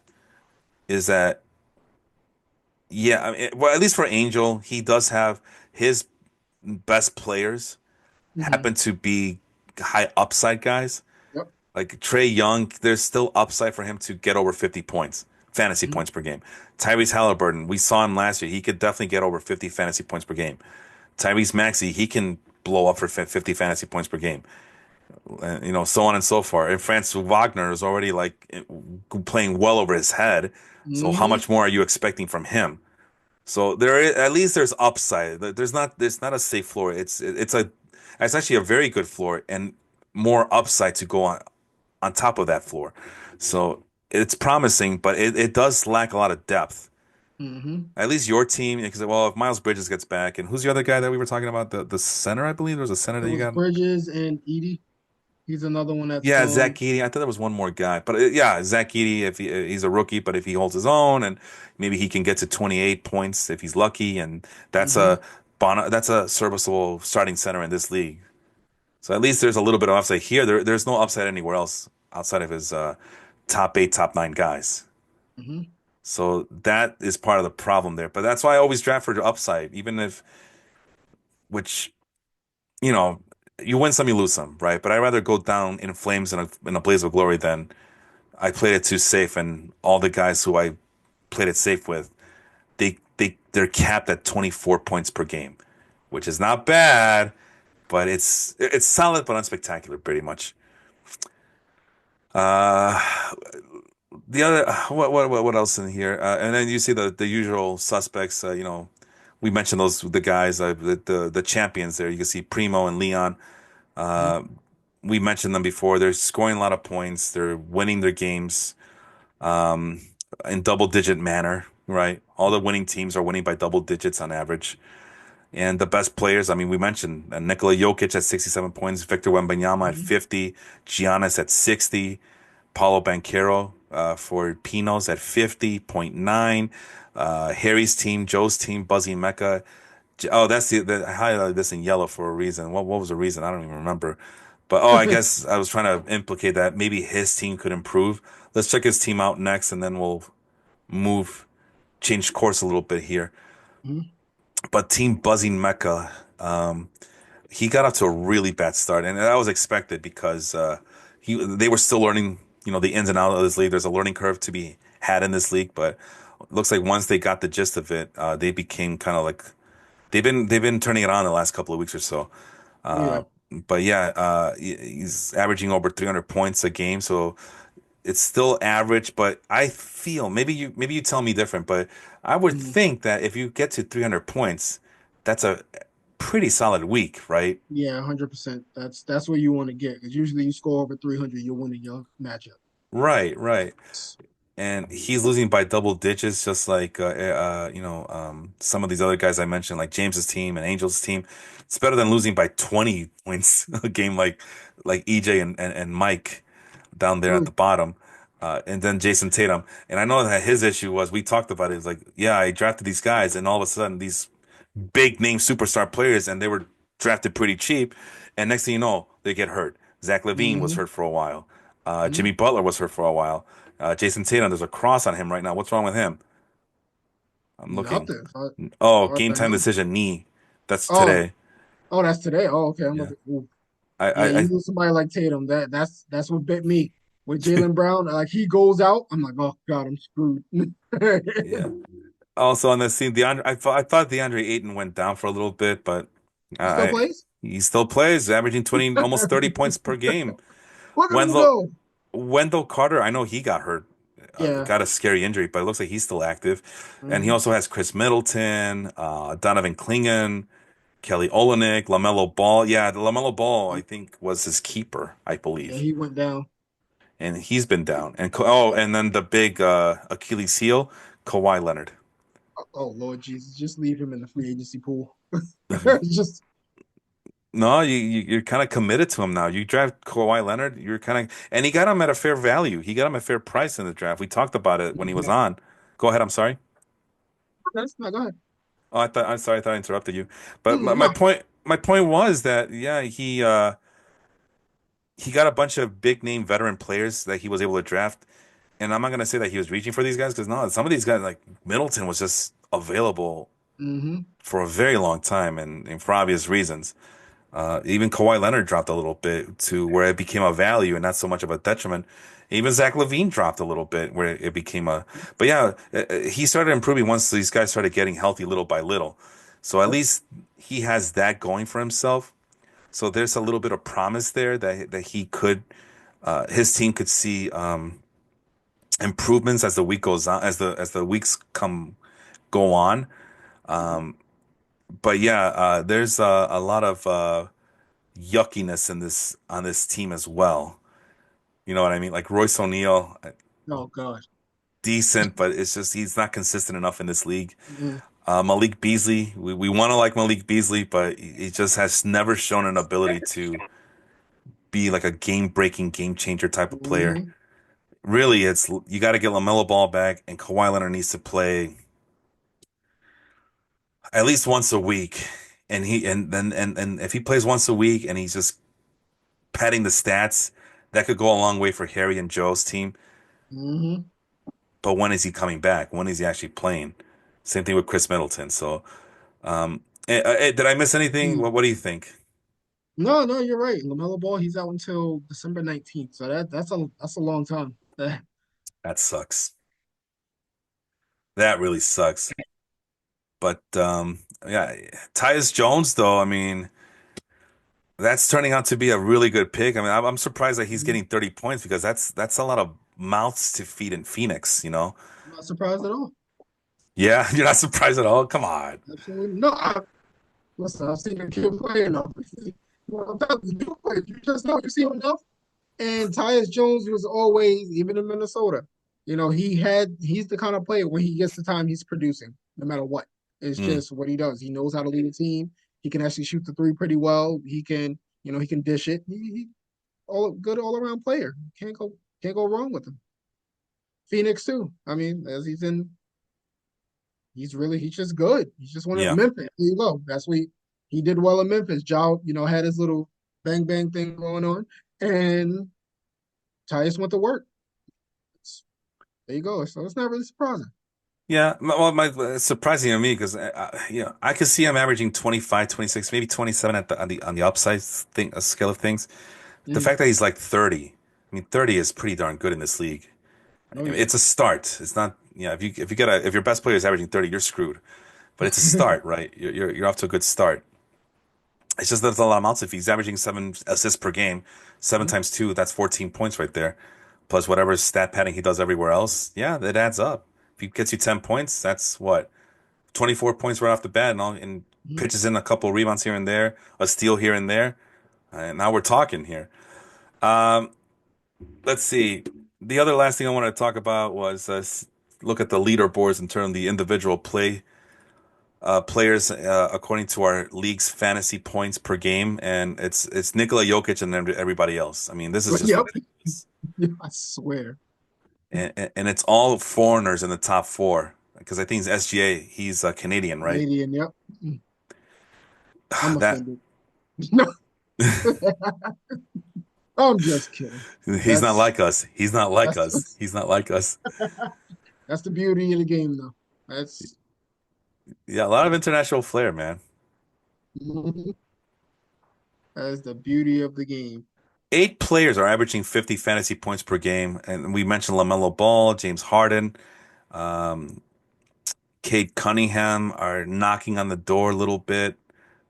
Is that yeah? I mean, well, at least for Angel, he does have his best players hmm happen to be high upside guys. Yep. Like Trey Young, there's still upside for him to get over 50 points, fantasy hmm points per game. Tyrese Halliburton, we saw him last year. He could definitely get over 50 fantasy points per game. Tyrese Maxey, he can blow up for 50 fantasy points per game. So on and so forth. And Franz Wagner is already like playing well over his head. So how hmm much more are you expecting from him? So at least there's upside. There's not a safe floor. It's actually a very good floor and more upside to go on top of that floor. So it's promising, but it does lack a lot of depth. hmm At least your team, because well, if Miles Bridges gets back, and who's the other guy that we were talking about? The center, I believe there was a center It that you was got. Bridges and Edie. He's another one that's Yeah, Zach gone. Edey. I thought there was one more guy, but yeah, Zach Edey. If he's a rookie, but if he holds his own, and maybe he can get to 28 points if he's lucky, and hmm that's a serviceable starting center in this league. So at least there's a little bit of upside here. There's no upside anywhere else outside of his top eight, top nine guys. hmm So that is part of the problem there. But that's why I always draft for the upside, even if which you know you win some, you lose some, right? But I'd rather go down in flames in a blaze of glory than I played it too safe, and all the guys who I played it safe with, they're capped at 24 points per game, which is not bad, but it's solid but unspectacular, pretty much. Uh, the other what else in here? And then you see the usual suspects. We mentioned the guys, the champions there. You can see Primo and Leon. hmm Uh, we mentioned them before. They're scoring a lot of points. They're winning their games. um, in double digit manner, right? All the winning teams are winning by double digits on average. And the best players, I mean, we mentioned Nikola Jokic at 67 points, Victor Wembanyama at hmm 50, Giannis at 60, Paulo Banchero. for Pinos at 50.9. Harry's team, Joe's team, Buzzy Mecca. Oh, I highlighted this in yellow for a reason. What was the reason? I don't even remember. But I guess I was trying to implicate that maybe his team could improve. Let's check his team out next, and then we'll move, change course a little bit here. Mhm. But Team Buzzing Mecca, he got off to a really bad start, and that was expected because they were still learning, the ins and outs of this league. There's a learning curve to be had in this league, but it looks like once they got the gist of it, they became kind of like they've been turning it on the last couple of weeks or so. Yeah. But yeah, he's averaging over 300 points a game, so it's still average. But I feel maybe you tell me different, but I would Mhm. think that if you get to 300 points, that's a pretty solid week, right? Yeah, 100%. That's what you want to get because usually you score over 300, you're winning your matchup. Right, right. And he's losing by double digits, just like some of these other guys I mentioned, like James's team and Angel's team. It's better than losing by 20 points a game, like EJ and Mike down there at the True. bottom. And then Jason Tatum. And I know that his issue was we talked about it. It's like, yeah, I drafted these guys, and all of a sudden these big name superstar players, and they were drafted pretty cheap. And next thing you know, they get hurt. Zach LaVine was Hmm. hurt for a while. Hmm. Jimmy Butler was hurt for a while. Jason Tatum, there's a cross on him right now. What's wrong with him? I'm looking. Nothing. Oh, What game the time hell? decision knee. That's Oh, today. that's today. Oh, okay. I'm Yeah. looking. Ooh. I, Yeah, I, you I lose somebody like Tatum. That's what bit me with Jalen Brown. Like he goes out, I'm like, oh God, I'm screwed. yeah. Also on this scene, I thought DeAndre Ayton went down for a little bit, but He still I plays. he still plays, averaging 20, almost 30 points per game. Look at him Wendell go. Wendell Carter, I know he got hurt, Yeah. got a scary injury, but it looks like he's still active. And he Hmm. also has Chris Middleton, Donovan Clingan, Kelly Olynyk, LaMelo Ball. Yeah, the LaMelo Ball, I think, was his keeper, I Yeah, believe, he went down. and he's been down. And then the big Achilles heel, Kawhi Leonard. Oh Lord Jesus, just leave him in the free agency pool. Just No, you're kind of committed to him now. You draft Kawhi Leonard, you're kind of, and he got him at a fair value. He got him a fair price in the draft. We talked about it when he was on. Go ahead. I'm sorry. that's not go ahead. Oh, I'm sorry. I thought I interrupted you. But my No. point was that yeah, he got a bunch of big name veteran players that he was able to draft. And I'm not gonna say that he was reaching for these guys because no, some of these guys like Middleton was just available Hmm. for a very long time and for obvious reasons. Even Kawhi Leonard dropped a little bit to where it became a value and not so much of a detriment. Even Zach LaVine dropped a little bit where it became a. But yeah, he started improving once these guys started getting healthy little by little. So at least he has that going for himself. So there's a little bit of promise there that he could, his team could see improvements as the week goes on, as the weeks go on. But yeah, there's a lot of yuckiness in this on this team as well. You know what I mean? Like Royce O'Neal, Oh God. decent, but it's just he's not consistent enough in this league. Hmm. Malik Beasley, we want to like Malik Beasley, but he just has never shown an ability to be like a game breaking, game changer type of player. Hmm. Really, it's you got to get LaMelo Ball back, and Kawhi Leonard needs to play at least once a week. And if he plays once a week and he's just padding the stats, that could go a long way for Harry and Joe's team. Hmm. But when is he coming back? When is he actually playing? Same thing with Chris Middleton. So, did I miss anything? What do you think? No, no, you're right. LaMelo Ball, he's out until December 19th. So that's a long time. That sucks. That really sucks. But yeah, Tyus Jones, though, I mean, that's turning out to be a really good pick. I mean, I'm surprised that he's Mhm. getting 30 points because that's a lot of mouths to feed in Phoenix, you know? I'm not surprised at all. Yeah, you're not surprised at all? Come on. Absolutely. No, listen, I've seen the kid play enough. Well, you play. You just know you see him enough. And Tyus Jones was always, even in Minnesota, he's the kind of player when he gets the time, he's producing, no matter what. It's Mm. just what he does. He knows how to lead a team. He can actually shoot the three pretty well. He can dish it. He all good all around player. Can't go wrong with him. Phoenix too. I mean, as he's just good. He's just one of Yeah. Memphis. There you go. That's what he did well in Memphis. Ja, had his little bang bang thing going on, and Tyus went to work. There you go. So it's not really surprising. Yeah, well, it's surprising to me because I could see him averaging 25, 26, maybe 27 at on the upside thing, a scale of things. The Mm. fact that he's like 30, I mean, 30 is pretty darn good in this league. Oh I mean, yeah. it's a start. It's not, if your best player is averaging 30, you're screwed. But it's a start, right? You're off to a good start. It's just there's a lot of amounts. If he's averaging 7 assists per game, seven Mhm. times two, that's 14 points right there. Plus whatever stat padding he does everywhere else. Yeah, that adds up. If he gets you 10 points, that's what? 24 points right off the bat and Mhm. pitches in a couple of rebounds here and there, a steal here and there. And now we're talking here. Let's see. The other last thing I wanted to talk about was look at the leaderboards in terms of the individual players according to our league's fantasy points per game, and it's Nikola Jokic and everybody else. I mean, this is just Yep. ridiculous, I swear. and it's all foreigners in the top four because I think it's SGA. He's Canadian, right? Canadian. Yep. Mm. I'm That offended. No, I'm just kidding. he's not That's like us. He's not like that's us. He's not like us. that's the beauty of the game, though. That's Yeah, a lot of international flair, man. that is the beauty of the game. 8 players are averaging 50 fantasy points per game, and we mentioned LaMelo Ball, James Harden, Cade Cunningham are knocking on the door a little bit.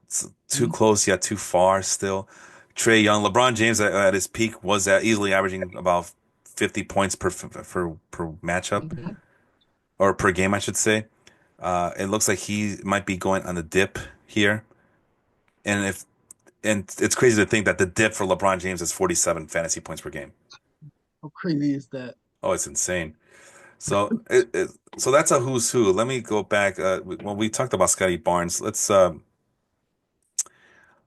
It's too Mhm. close yet too far still. Trey Young, LeBron James at his peak was easily averaging about 50 points per matchup Mhm. or per game, I should say. It looks like he might be going on the dip here, and if and it's crazy to think that the dip for LeBron James is 47 fantasy points per game. How crazy is that? Oh, it's insane. So that's a who's who. Let me go back. Well, we talked about Scotty Barnes. Let's go.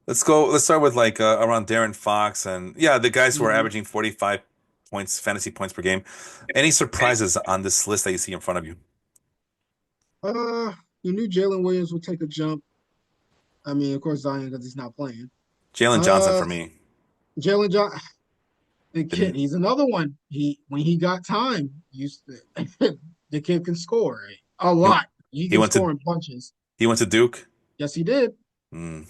Let's start with like around Darren Fox and yeah, the guys who are Mhm. averaging 45 points, fantasy points per game. Any surprises on this list that you see in front of you? Uh, you knew Jalen Williams would take a jump. I mean, of course, Zion because he's not playing. Jalen Johnson Uh, for me. Jalen John, the kid, The, he's another one. When he got time, used to, the kid can score a he, lot. He he can went to score in bunches. he went to Duke. Yes, he did. Mm.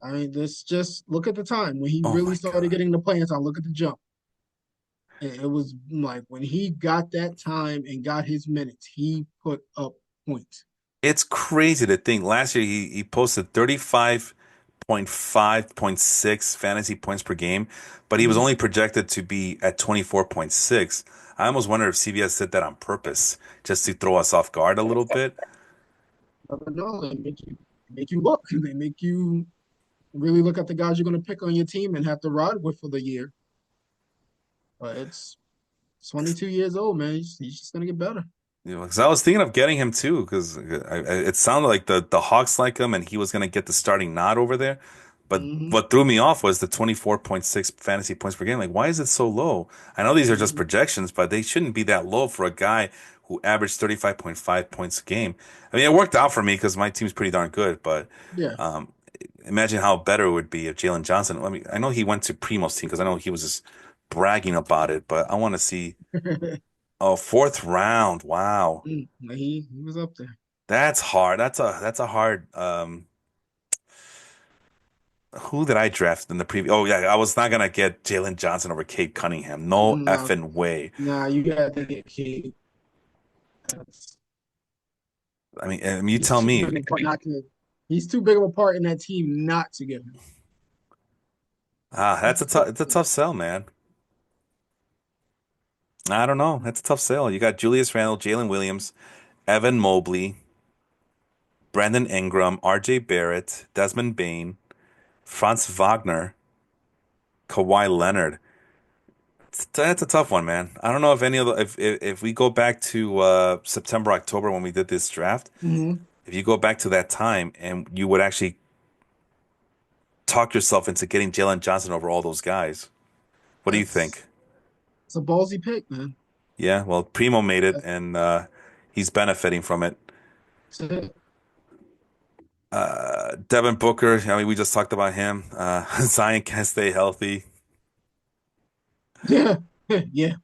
I mean, this just look at the time when he Oh really my started God. getting the playing time. Look at the jump. It was like when he got that time and got his minutes, he put up points. It's crazy to think. Last year he posted 35.5.6 fantasy points per game, but he was Mhm. only projected to be at 24.6. I almost wonder if CBS did that on purpose, just to throw us off guard a little bit. But no, they make you look. They make you really look at the guys you're going to pick on your team and have to ride with for the year. But it's 22 years old, man. He's just going to get better. Because I was thinking of getting him too, because it sounded like the Hawks like him, and he was going to get the starting nod over there. But Hmm. what threw me off was the 24.6 fantasy points per game. Like, why is it so low? I know these are just Hmm. projections, but they shouldn't be that low for a guy who averaged 35.5 points a game. I mean, it worked out for me because my team's pretty darn good, but Yeah. um, imagine how better it would be if Jalen Johnson. I know he went to Primo's team because I know he was just bragging about it, but I want to see. Oh, fourth round. Wow. He was up there. That's hard. That's a hard. Who did I draft in the previous? Oh yeah, I was not gonna get Jalen Johnson over Cade Cunningham. No No, effing way. you got to get Cade. That's, I mean, you he's tell too me. big of a part not to. He's too big of a part in that team not to get him. That's a tough. It's a tough sell, man. I don't know. That's a tough sell. You got Julius Randle, Jalen Williams, Evan Mobley, Brandon Ingram, R.J. Barrett, Desmond Bain, Franz Wagner, Kawhi Leonard. That's a tough one, man. I don't know if any of the if we go back to September, October when we did this draft. Hmm. If you go back to that time and you would actually talk yourself into getting Jalen Johnson over all those guys, what do you That's think? it's a ballsy pick, man. Yeah, well, Primo made it, and he's benefiting from it. That's Devin Booker, I mean, we just talked about him. Zion can't stay healthy. Yeah, yeah.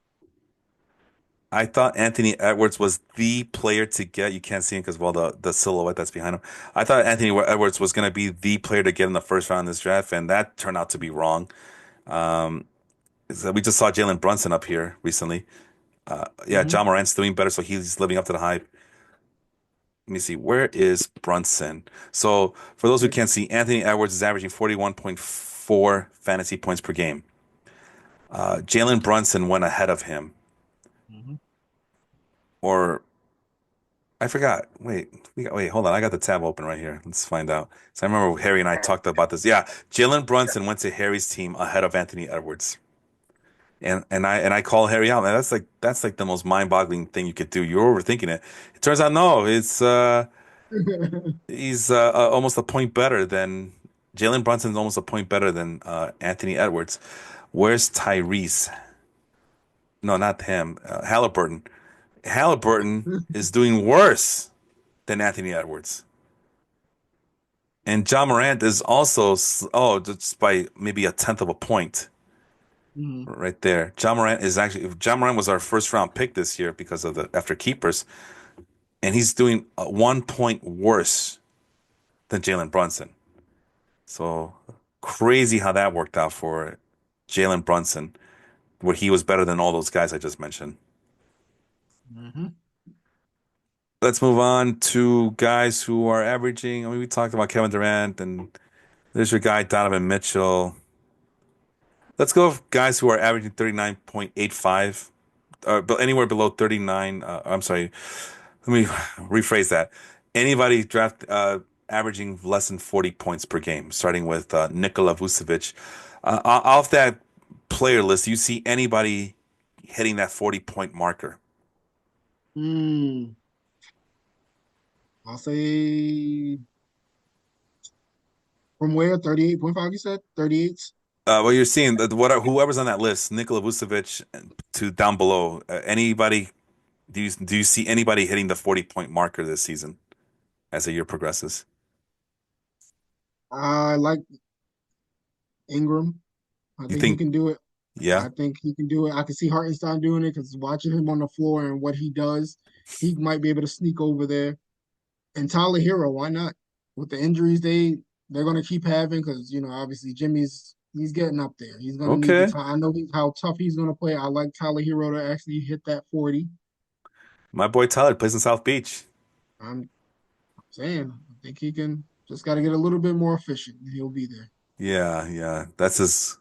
I thought Anthony Edwards was the player to get. You can't see him because, well, the silhouette that's behind him. I thought Anthony Edwards was going to be the player to get in the first round of this draft, and that turned out to be wrong. We just saw Jalen Brunson up here recently. Yeah, Hmm. John Morant's doing better, so he's living up to the hype. Let me see. Where is Brunson? So, for those who can't see, Anthony Edwards is averaging 41.4 fantasy points per game. Jalen Brunson went ahead of him, Hmm. or I forgot. Wait, hold on. I got the tab open right here. Let's find out. So I remember Harry and I talked about this. Yeah, Jalen Brunson went to Harry's team ahead of Anthony Edwards. And I call Harry out, man. That's like the most mind-boggling thing you could do. You're overthinking it. It turns out no, it's he's almost a point better than Jalen Brunson's almost a point better than Anthony Edwards. Where's Tyrese? No, not him. Halliburton. Halliburton is doing worse than Anthony Edwards. And John Morant is also, just by maybe a tenth of a point Hmm. right there. John Morant was our first round pick this year because of the after keepers, and he's doing 1 point worse than Jalen Brunson. So crazy how that worked out for Jalen Brunson, where he was better than all those guys I just mentioned. Hmm. Let's move on to guys who are averaging. I mean, we talked about Kevin Durant, and there's your guy Donovan Mitchell. Let's go with guys who are averaging 39.85, but anywhere below 39. I'm sorry, let me rephrase that. Anybody draft averaging less than 40 points per game, starting with Nikola Vucevic. Off that player list, you see anybody hitting that 40-point marker? Mm. I'll say from where? 38.5, you said? 38? Well, you're seeing that whoever's on that list, Nikola Vucevic to down below. Anybody? Do you see anybody hitting the 40-point marker this season as the year progresses? I like Ingram. I You think he think? can do it. Yeah. I think he can do it. I can see Hartenstein doing it because watching him on the floor and what he does, he might be able to sneak over there. And Tyler Hero, why not? With the injuries they're gonna keep having, because obviously he's getting up there. He's gonna need the Okay. time. I know how tough he's gonna play. I like Tyler Hero to actually hit that 40. My boy Tyler plays in South Beach. I'm saying I think he can just got to get a little bit more efficient and he'll be there. Yeah, yeah. That's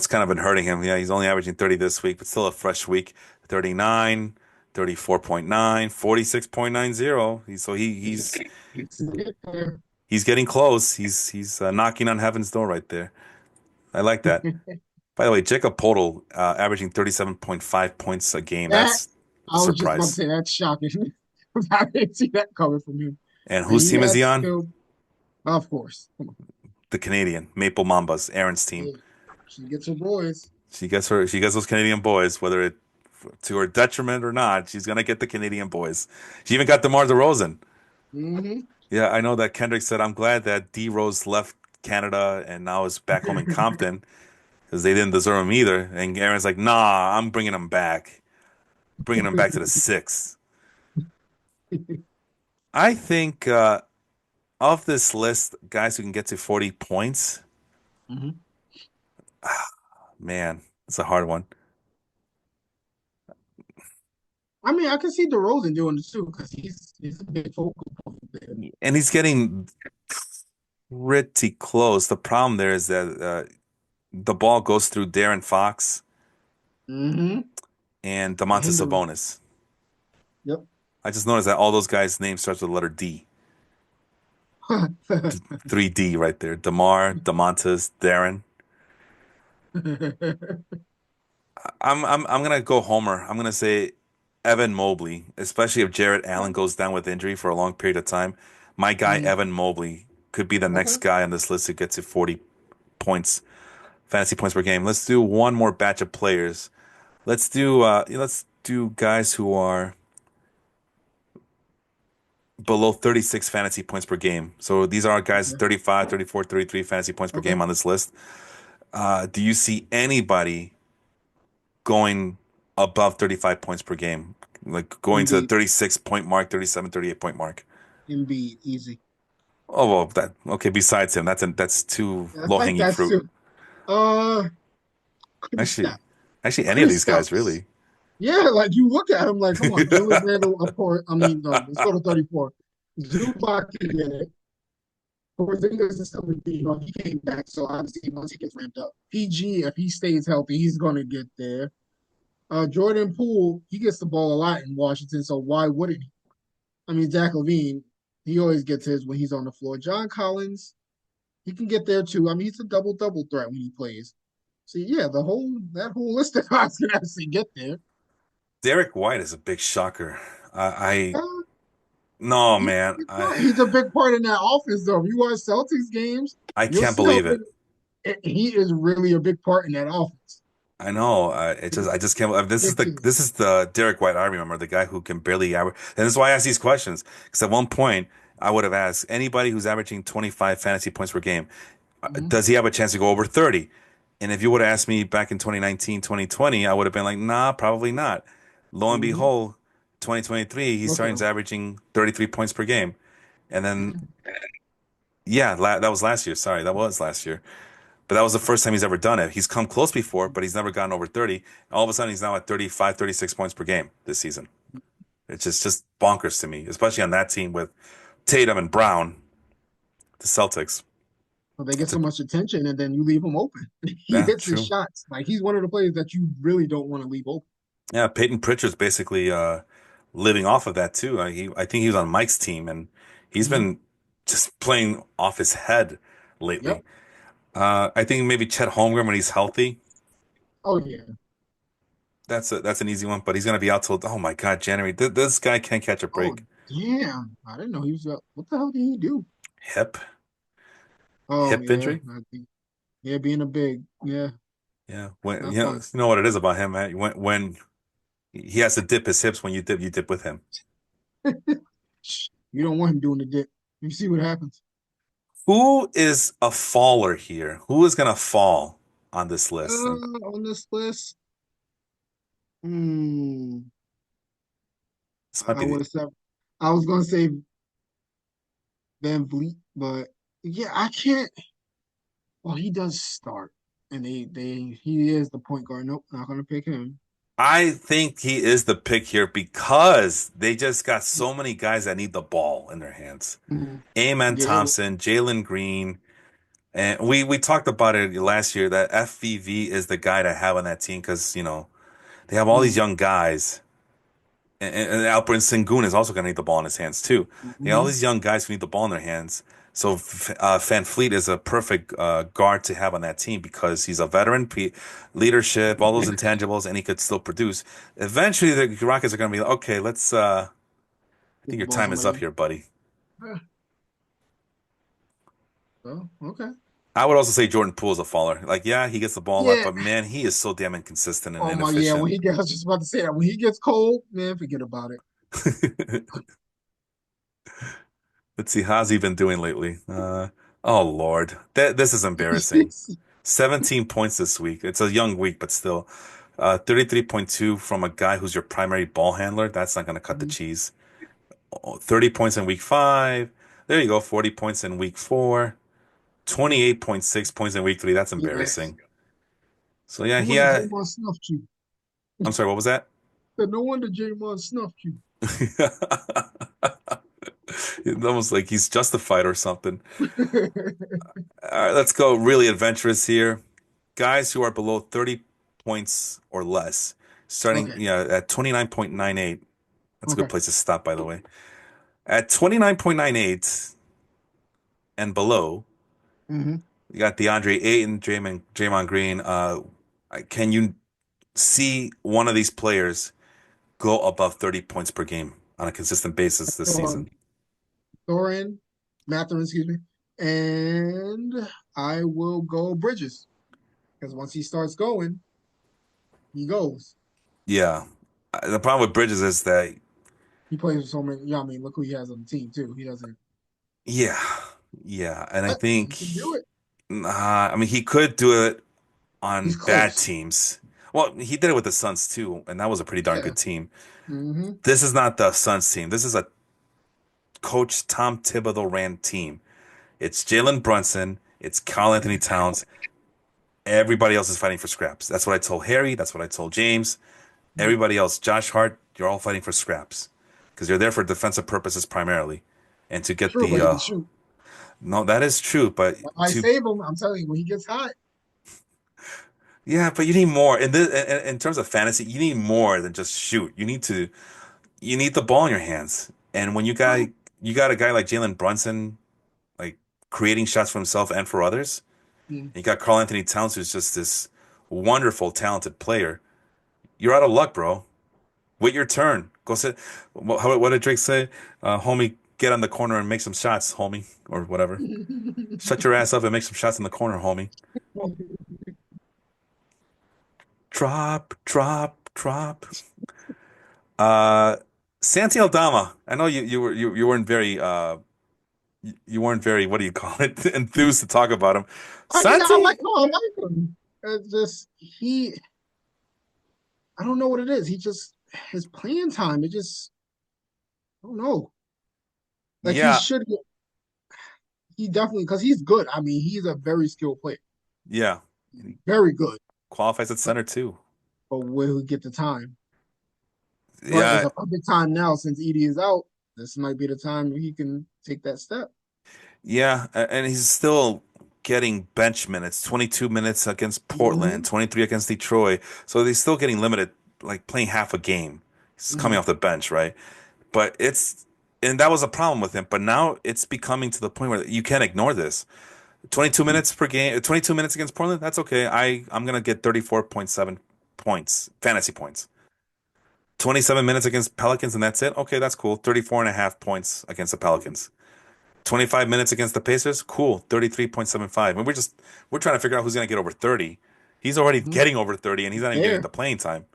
kind of been hurting him. Yeah, he's only averaging 30 this week, but still a fresh week. 39, 34.9, 46.90. He's getting close. He's knocking on heaven's door right there. I like that. By the way, Jacob Poeltl averaging 37.5 points a game. That That's a I was just about to surprise. say that's shocking. I didn't see that coming from him. And And whose he team is he has on? still, of course. Come on. The Canadian Maple Mambas, Aaron's team. Yeah, she gets her boys. She gets those Canadian boys, whether it to her detriment or not. She's gonna get the Canadian boys. She even got DeMar DeRozan. Hmm. Yeah, I know that Kendrick said, I'm glad that D Rose left Canada and now is back home in Compton because they didn't deserve him either. And Aaron's like, nah, I'm bringing him back. Bringing him back to the six. I think of this list, guys who can get to 40 points, Hmm. man, it's a hard one. I mean, I can see DeRozan doing it too because he's a big focal point there. And he's getting pretty close. The problem there is that the ball goes through Darren Fox Hmm. and And Domantas hinder him. Sabonis. Yep. I just noticed that all those guys' names starts with the letter D. 3D right there. DeMar, Demontis, Darren. I'm gonna go Homer. I'm gonna say Evan Mobley, especially if Jarrett Allen goes down with injury for a long period of time. My guy Mm. Evan Mobley could be the next Okay. guy on this list who gets to 40 points, fantasy points per game. Let's do one more batch of players. Let's do let's do guys who are below 36 fantasy points per game. So these are guys Okay. 35, 34, 33 fantasy points per Okay. game on this list. Do you see anybody going above 35 points per game? Like going to the Embiid. 36 point mark, 37, 38 point mark? Embiid. Easy. Oh, well, that okay. Besides him, that's too low hanging That's fruit. too. Uh, Actually, Kristaps. actually, any of these guys Kristaps. really. Yeah, like you look at him like, come on, Julius Randle, of course. I mean, no, let's go to 34. Zubac can get it. Porzingis is 17. You know, he came back, so obviously once he gets ramped up, PG, if he stays healthy, he's gonna get there. Jordan Poole, he gets the ball a lot in Washington, so why wouldn't he? I mean, Zach Levine, he always gets his when he's on the floor. John Collins, he can get there too. I mean, he's a double threat when he plays. So yeah, that whole list of guys can actually get there. Derek White is a big shocker. I Uh, no he's a man, big part. He's a big part in that offense, though. If you watch Celtics games, I you'll can't see how believe big it. he is. Really a big part in that offense. I know. I just can't. Big team. This is the Derek White I remember, the guy who can barely average. And this is why I ask these questions. Because at one point, I would have asked anybody who's averaging 25 fantasy points per game, Hmm. does he have a chance to go over 30? And if you would have asked me back in 2019, 2020, I would have been like, nah, probably not. Lo and Hmm. behold, 2023, he's Look at starting him. averaging 33 points per game. And then, Mhm. yeah, that was last year. Sorry, that was last year. But that was the first time he's ever done it. He's come close before, but he's never gotten over 30. All of a sudden, he's now at 35, 36 points per game this season. It's just bonkers to me, especially on that team with Tatum and Brown, the Celtics. So they get It's so a, much attention, and then you leave him open. He yeah, hits his true. shots. Like he's one of the players that you really don't want to leave open. Yeah, Peyton Pritchard's basically living off of that too. I think he was on Mike's team, and he's Hmm. been just playing off his head lately. Yep. I think maybe Chet Holmgren when he's healthy. Oh yeah. That's an easy one, but he's gonna be out till oh my God, January. This guy can't catch a Oh break. damn. I didn't know he was. What the hell did he do? Hip Oh hip yeah. injury. I think, yeah, being a big. Yeah. Yeah, when Not fun. you know what it is about him, man. When he has to dip his hips when you dip with him. You don't want him doing the dip. You see what happens. Who is a faller here? Who is gonna fall on this list? And On this list, hmm, this might I be would the have said I was gonna say Van Vliet, but yeah, I can't. Well, he does start, and he is the point guard. Nope, not gonna pick him. I think he is the pick here because they just got so many guys that need the ball in their hands. Mhm. Amen Yeah, Thompson, Jalen Green, and we talked about it last year that FVV is the guy to have on that team because they have all these mm, young guys, and Alperen Sengun is also going to need the ball in his hands too. They have all mhm. these young guys who need the ball in their hands. So Van Fleet is a perfect guard to have on that team because he's a veteran, leadership, all those intangibles, and he could still produce. Eventually, the Rockets are going to be like, okay, let's. I Get think the your ball time is up somebody. here, buddy. Yeah, so okay. I would also say Jordan Poole is a faller. Like, yeah, he gets the ball a lot, Yeah. but man, he is so damn inconsistent and Oh my, yeah. inefficient. When he gets, I was just about to say that. When he gets cold, man, forget about it. Let's see, how's he been doing lately? Oh Lord, this is embarrassing. 17 points this week. It's a young week, but still. 33.2 from a guy who's your primary ball handler. That's not going to cut the Mhm. cheese. 30 points in week five. There you go. 40 points in week four. 28.6 points in week three. That's Yes. embarrassing. So yeah, No he wonder had, Draymond snuffed you. I'm sorry, what was that? No wonder Draymond snuffed you. It's almost like he's justified or something. All right, let's go really adventurous here. Guys who are below 30 points or less, starting Okay. at 29.98. That's a good Okay. place to stop, by the way. At 29.98 and below, Hmm. you got DeAndre Ayton, Draymond Green. Can you see one of these players go above 30 points per game on a consistent basis this season? Thorin, Matherin, excuse me. And I will go Bridges because once he starts going, he goes. Yeah. The problem with Bridges is that, He plays with so many. Yeah, I mean, look who he has on the team too. He doesn't, yeah, yeah, and I but he think, can do it. I mean, he could do it He's on bad close. teams. Well, he did it with the Suns too, and that was a pretty darn Yeah. good team. Mm-hmm. This is not the Suns team. This is a Coach Tom Thibodeau ran team. It's Jalen Brunson. It's Karl Anthony Towns. Everybody else is fighting for scraps. That's what I told Harry. That's what I told James. Everybody else, Josh Hart, you're all fighting for scraps because you're there for defensive purposes primarily, and to get True, the but he can shoot. no, that is true. But I to save him. I'm telling you, when he gets hot. yeah, but you need more in this in terms of fantasy. You need more than just shoot. You need the ball in your hands. And when True. you got a guy like Jalen Brunson, like creating shots for himself and for others. Mm. And you got Karl Anthony Towns, who's just this wonderful, talented player. You're out of luck, bro. Wait your turn. Go sit. What did Drake say? Homie, get on the corner and make some shots, homie, or whatever. Shut your ass up and make some shots in the corner, homie. Drop, drop, drop. Uh, Santi Aldama. I know you weren't very you weren't very, what do you call it, enthused to talk about him. Yeah, I Santi, like him. I like him. It's just he. I don't know what it is. He just his playing time. It just I don't know. Like he yeah, should get. He definitely because he's good. I mean, he's a very skilled player. yeah. Very good. Qualifies at But center too. but will he get the time? But it's Yeah, a perfect time now since Edie is out. This might be the time he can take that step. yeah, and he's still getting bench minutes, 22 minutes against Portland, Hmm. 23 against Detroit. So he's still getting limited, like playing half a game. He's coming Hmm. off the bench, right? But and that was a problem with him. But now it's becoming to the point where you can't ignore this. 22 minutes per game, 22 minutes against Portland, that's okay. I'm gonna get 34.7 points, fantasy points. 27 minutes against Pelicans, and that's it. Okay, that's cool. 34 and a half points against the Pelicans. 25 minutes against the Pacers, cool. 33.75. And we're trying to figure out who's gonna get over 30. He's already Hmm. getting over 30, and he's not even getting There. the playing time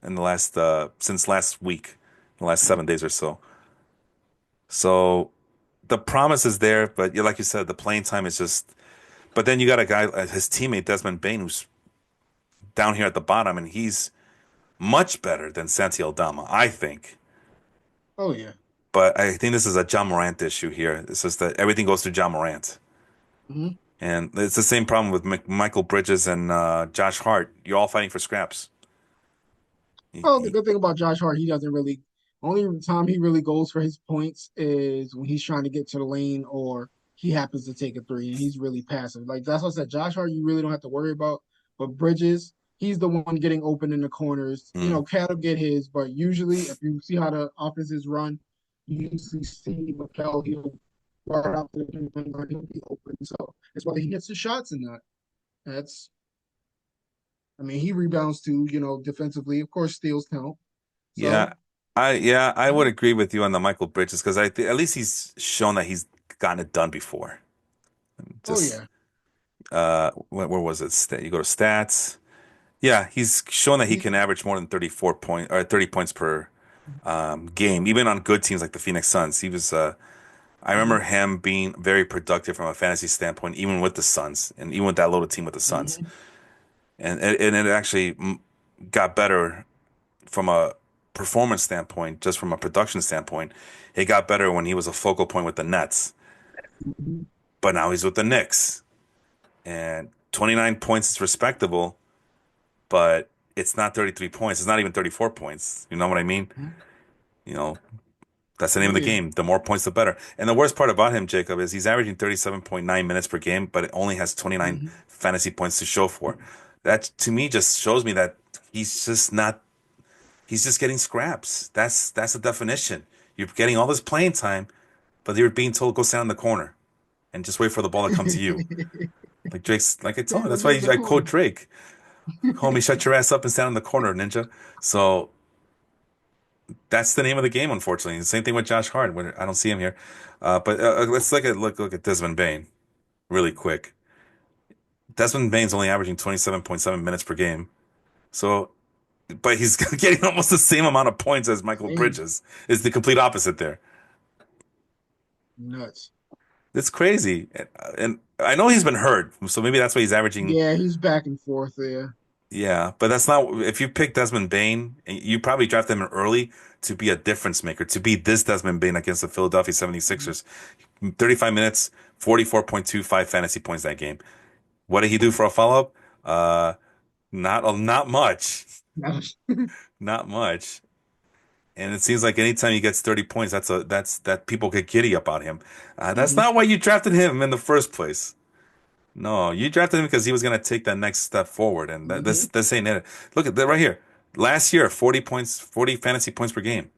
in the last since last week, the last 7 days or so. So the promise is there, but like you said, the playing time is just. But then you got a guy, his teammate Desmond Bain, who's down here at the bottom, and he's much better than Santi Aldama, I think. Oh yeah. But I think this is a John Morant issue here. It's just that everything goes through John Morant. Hmm. And it's the same problem with Michael Bridges and Josh Hart. You're all fighting for scraps. Y- Well, the y- good thing about Josh Hart, he doesn't really. Only time he really goes for his points is when he's trying to get to the lane or he happens to take a three and he's really passive. Like that's what I said. Josh Hart, you really don't have to worry about. But Bridges, he's the one getting open in the corners. You mm. know, Cat will get his, but usually if you see how the offenses run, you usually see McHale, he'll right out to the three-point line, he'll be open. So it's whether he gets the shots in that. That's I mean, he rebounds too, you know, defensively. Of course, steals count. Yeah, So, I would agree with you on the Michael Bridges because at least he's shown that he's gotten it done before. oh Just yeah. where was it? You go to stats. Yeah, he's shown that he He's can average more than 34 point or 30 points per game, even on good teams like the Phoenix Suns. I remember mhm, him being very productive from a fantasy standpoint, even with the Suns, and even with that loaded team with the Suns. mhm, And it actually got better from a performance standpoint, just from a production standpoint. It got better when he was a focal point with the Nets, mhm. but now he's with the Knicks, and 29 points is respectable, but it's not 33 points. It's not even 34 points. You know what I mean? You know, that's the name of Oh the yeah. game. The more points, the better. And the worst part about him, Jacob, is he's averaging 37.9 minutes per game, but it only has 29 Mhm. fantasy points to show for. That to me just shows me that he's just not, he's just getting scraps. That's the definition. You're getting all this playing time, but you're being told go stand in the corner and just wait for the ball to come to you. Like Drake's, like I told Yeah, you, go that's get why in the I quote corner. Drake. Homie, shut your ass up and stand in the corner, ninja. So that's the name of the game, unfortunately. The same thing with Josh Hart. I don't see him here. But let's look at Desmond Bain really quick. Desmond Bain's only averaging 27.7 minutes per game. So but he's getting almost the same amount of points as Michael Same. Bridges. Is the complete opposite there. Nuts. It's crazy, and I know he's been hurt, so maybe that's why he's averaging. Yeah, he's back and forth there. Yeah, but that's not. If you pick Desmond Bain, you probably drafted him early to be a difference maker, to be this Desmond Bain against the Philadelphia Mhm. 76ers. 35 minutes, 44.25 fantasy points that game. What did he do for a follow-up? Not much. Not much. And it seems like anytime he gets 30 points, that people get giddy about him. That's Mhm. not why you drafted him in the first place. No, you drafted him because he was going to take that next step forward, and Mhm. this ain't it. Look at that right here. Last year, 40 points, 40 fantasy points per game.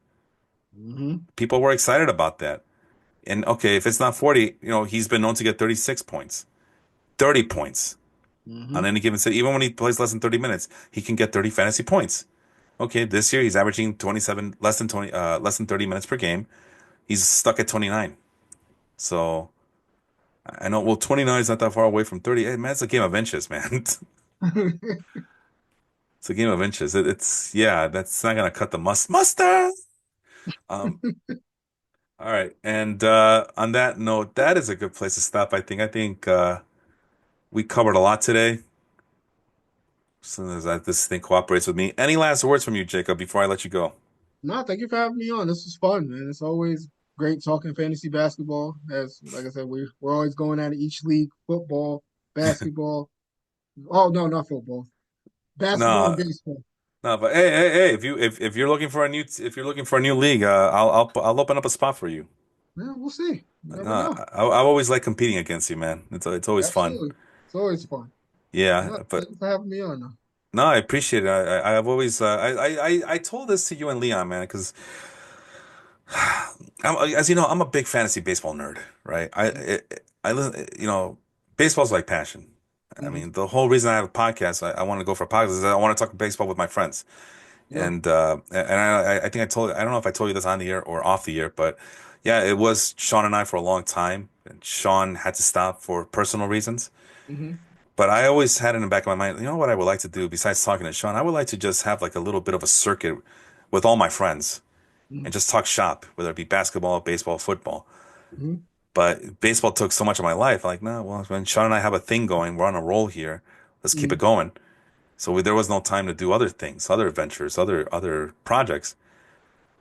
Mhm. People were excited about that. And okay, if it's not 40, he's been known to get 36 points, 30 points on Mhm. any given set. Even when he plays less than 30 minutes, he can get 30 fantasy points. Okay, this year he's averaging 27, less than 30 minutes per game. He's stuck at 29. So I know, well, 29 is not that far away from 30. Hey, man, it's a game of inches, man. It's a game of inches. Yeah, that's not gonna cut the mustard. Um, all right. And on that note, that is a good place to stop, I think. We covered a lot today. As soon as this thing cooperates with me. Any last words from you, Jacob, before I let you go? No, thank you for having me on. This was fun, man. It's always great talking fantasy basketball. As like I said, we're always going at it each league, football, basketball. Oh no, not football. Basketball and No, baseball. no, but hey, if you're looking for if you're looking for a new league, I'll open up a spot for you. Yeah, we'll see. You No, never know. I've always liked competing against you, man. It's always fun. Absolutely. It's always fun. Yeah, No, but thank you for having me on though. no, I appreciate it. I've always I told this to you and Leon, man, because as you know, I'm a big fantasy baseball nerd, right? I listen, baseball's like passion. I Mm-hmm. mean, the whole reason I have a podcast, I want to go for a podcast, is that I want to talk baseball with my friends. Yeah. And I think I don't know if I told you this on the air or off the air, but yeah, it was Sean and I for a long time, and Sean had to stop for personal reasons. Mm-hmm. But I always had in the back of my mind, you know what I would like to do besides talking to Sean? I would like to just have like a little bit of a circuit with all my friends and just talk shop, whether it be basketball, baseball, football. Mm-hmm. But baseball took so much of my life. I'm like, no, well, when Sean and I have a thing going, we're on a roll here. Let's keep Mm-hmm. it going. So there was no time to do other things, other adventures, other projects.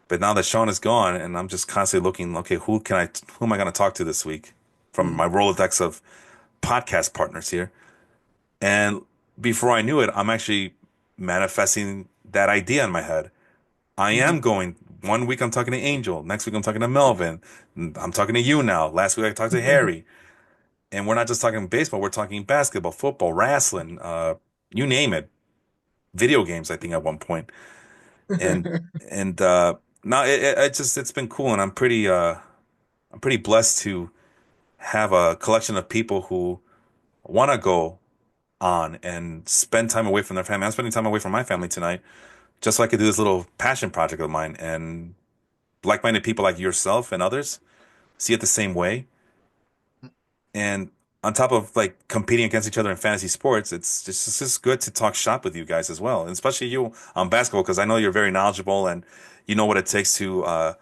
But now that Sean is gone, and I'm just constantly looking, okay, who am I going to talk to this week from Mm-hmm. my Rolodex of podcast partners here? And before I knew it, I'm actually manifesting that idea in my head. I Mm-hmm. am going. One week I'm talking to Angel. Next week I'm talking to Melvin. I'm talking to you now. Last week I talked to Harry. And we're not just talking baseball. We're talking basketball, football, wrestling, you name it. Video games, I think at one point. And and no, it's been cool, and I'm pretty blessed to have a collection of people who want to go on and spend time away from their family. I'm spending time away from my family tonight, just so I could do this little passion project of mine. And like-minded people like yourself and others see it the same way. And on top of like competing against each other in fantasy sports, it's just good to talk shop with you guys as well, and especially you on basketball because I know you're very knowledgeable and you know what it takes to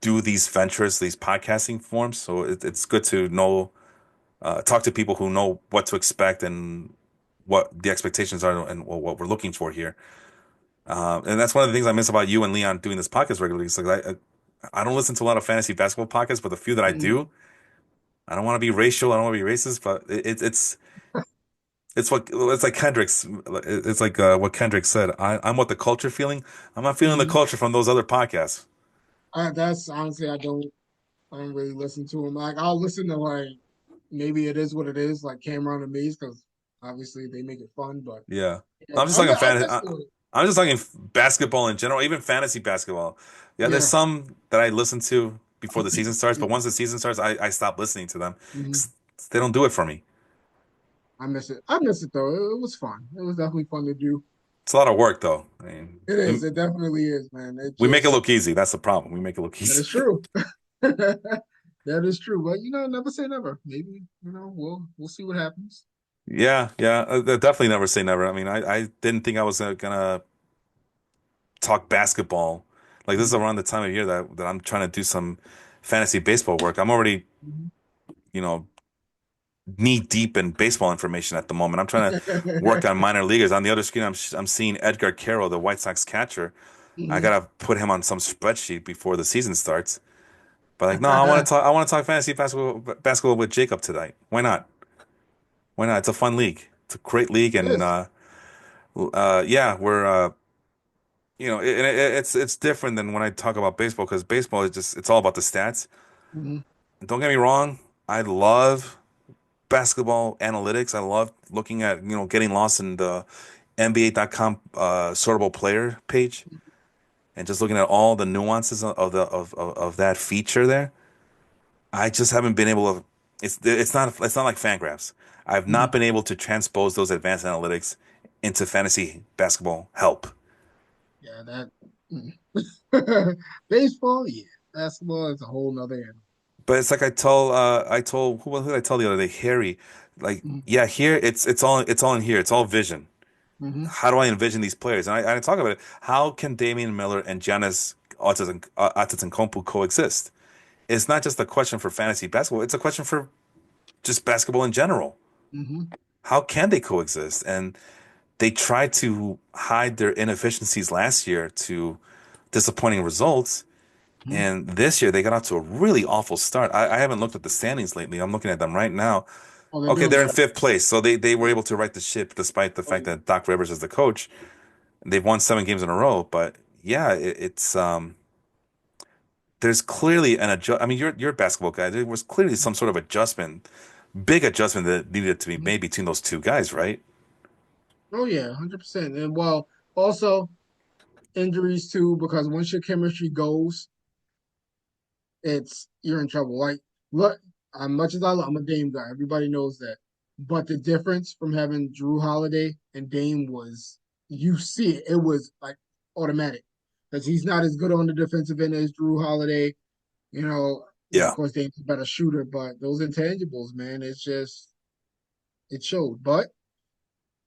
do these ventures, these podcasting forms. So it's good to know, talk to people who know what to expect and what the expectations are and what we're looking for here. And that's one of the things I miss about you and Leon doing this podcast regularly. It's like I don't listen to a lot of fantasy basketball podcasts, but the few that I Mm-hmm. do, I don't want to be racial, I don't want to be racist, but it's like Kendrick's. It's like what Kendrick said. I'm what the culture feeling. I'm not feeling the Mm-hmm. culture from those other podcasts. That's honestly, I don't really listen to them. Like I'll listen to like maybe it is what it is, like Cameron and Maze, because obviously they make it fun. But Yeah, yeah, I'm just talking I fan. listen to it. I'm just talking basketball in general, even fantasy basketball. Yeah, there's Yeah. some that I listen to before the season starts, but Yeah. once the season starts, I stop listening to them Hmm. 'cause they don't do it for me. I miss it. I miss it though. It was fun. It was definitely fun to do. It's a lot of work, though. I mean, It is. It definitely is, man. It we make it just look easy. That's the problem. We make it look that easy. is true. That is true. But never say never. Maybe, we'll see what happens. Yeah, yeah. Definitely never say never. I mean, I didn't think I was gonna. talk basketball. Like this is Mhm. around the time of year that I'm trying to do some fantasy baseball work. I'm already, Mhm. you know, knee deep in baseball information at the moment. I'm trying to work on minor leaguers. On the other screen, I'm seeing Edgar Carroll, the White Sox catcher. I Mhm. gotta put him on some spreadsheet before the season starts. But like, no, I want to talk fantasy basketball with Jacob tonight. Why not? Why not? It's a fun league. It's a great league, and Yes. yeah, we're it's different than when I talk about baseball because baseball is just it's all about the stats. Mhm. Don't get me wrong, I love basketball analytics. I love looking at getting lost in the NBA.com sortable player page and just looking at all the nuances of that feature there. I just haven't been able to. It's not like Fangraphs. I've not Mhm. been able to transpose those advanced analytics into fantasy basketball help. Yeah, that mm. baseball, yeah. Basketball is a whole nother animal. But it's like I told who did I tell the other day? Harry, like Mhm. yeah, here it's all in here. It's all vision. Mhm. How do I envision these players? And I talk about it. How can Damian Miller and Giannis Antetokounmpo coexist? It's not just a question for fantasy basketball. It's a question for just basketball in general. Mhm. How can they coexist? And they tried to hide their inefficiencies last year to disappointing results. Mhm. And this year they got off to a really awful start. I haven't looked at the standings lately. I'm looking at them right now. Oh, they're Okay, doing they're in better. fifth place. So they were able to right the ship despite the Oh fact yeah. that Doc Rivers is the coach. They've won 7 games in a row. But yeah, it's there's clearly an adjust. I mean, you're a basketball guy. There was clearly some sort of adjustment, big adjustment that needed to be Mhm. made between those two guys, right? Oh yeah, 100%. And well, also injuries too, because once your chemistry goes, it's you're in trouble. Like, look, as much as I'm a Dame guy, everybody knows that. But the difference from having Drew Holiday and Dame was you see it, it was like automatic. Because he's not as good on the defensive end as Drew Holiday. Of Yeah. course Dame's a better shooter, but those intangibles, man, it's just it showed. But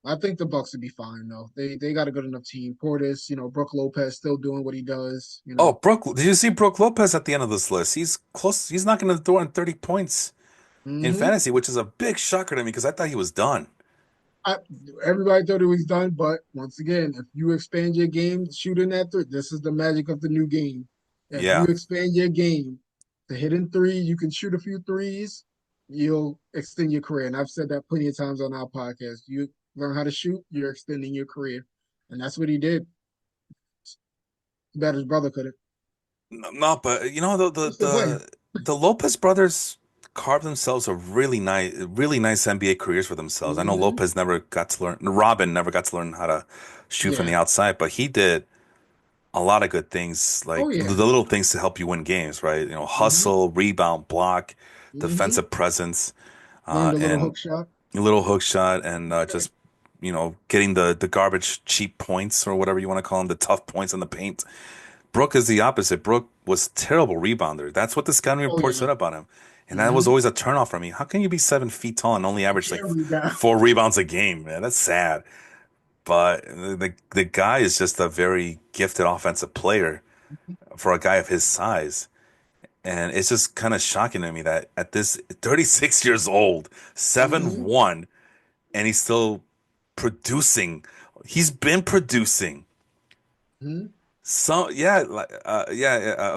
I think the Bucks would be fine though. They got a good enough team. Portis, Brooke Lopez still doing what he does. Oh, Brooke, did you see Brooke Lopez at the end of this list? He's close. He's knocking on the door on 30 points in Hmm. fantasy, which is a big shocker to me because I thought he was done. I, Everybody thought it was done, but once again, if you expand your game shooting that three, this is the magic of the new game. If you Yeah. expand your game to hitting three, you can shoot a few threes, you'll extend your career. And I've said that plenty of times on our podcast. You learn how to shoot, you're extending your career. And that's what he did. Bet his brother couldn't. No, but the the He's still playing. the Lopez brothers carved themselves a really nice NBA careers for themselves. I know Hmm. Lopez never got to learn, Robin never got to learn how to shoot from Yeah. the outside, but he did a lot of good things, Oh, like yeah. the little things to help you win games, right? Hmm. Hustle, rebound, block, Hmm. defensive presence, Learned a little and hook shot. a little hook shot, and just getting the garbage cheap points or whatever you want to call them, the tough points in the paint. Brooke is the opposite. Brooke was terrible rebounder. That's what the scouting Oh, report yeah. said about him. And that was Hmm. always a turnoff for me. How can you be 7 feet tall and only average like Every guy. 4 rebounds a game, man? That's sad. But the guy is just a very gifted offensive player for a guy of his size. And it's just kind of shocking to me that at this 36 years old, Hmm. 7'1", and he's still producing. He's been producing. Hmm. So yeah,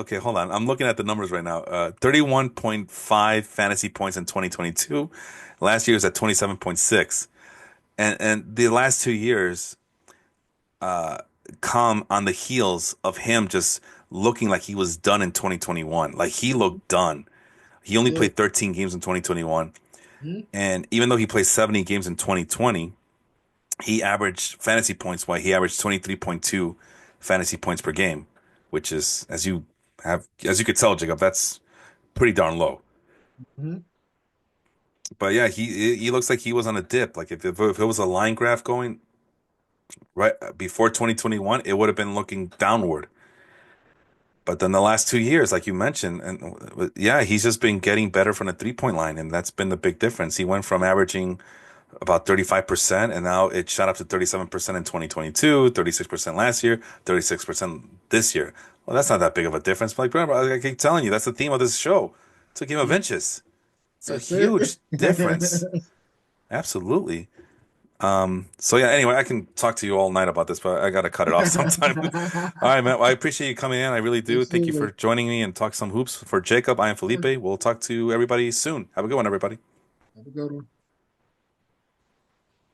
okay, hold on. I'm looking at the numbers right now. 31.5 fantasy points in 2022. Last year was at 27.6. And the last 2 years come on the heels of him just looking like he was done in 2021. Like he looked done. He only Yeah. played 13 games in 2021. Hmm. And even though he played 70 games in 2020, he averaged fantasy points why he averaged 23.2 fantasy points per game, which is as you could tell, Jacob, that's pretty darn low. Hmm. But yeah, he looks like he was on a dip. Like if it was a line graph going right before 2021, it would have been looking downward. But then the last 2 years, like you mentioned, and yeah, he's just been getting better from the 3-point line, and that's been the big difference. He went from averaging about 35%, and now it shot up to 37% in 2022, 36% last year, 36% this year. Well, that's not that big of a difference. Like, bro, I keep telling you, that's the theme of this show. It's a game of Mhm. inches. It's a That's it. huge difference. Absolutely. So yeah, anyway, I can talk to you all night about this, but I gotta cut it off sometime. All right, man. Well, I appreciate you coming in. I really do. Thank you for Absolutely. joining me and talk some hoops. For Jacob, I am Felipe. Sure. We'll talk to everybody soon. Have a good one, everybody. Have a good one.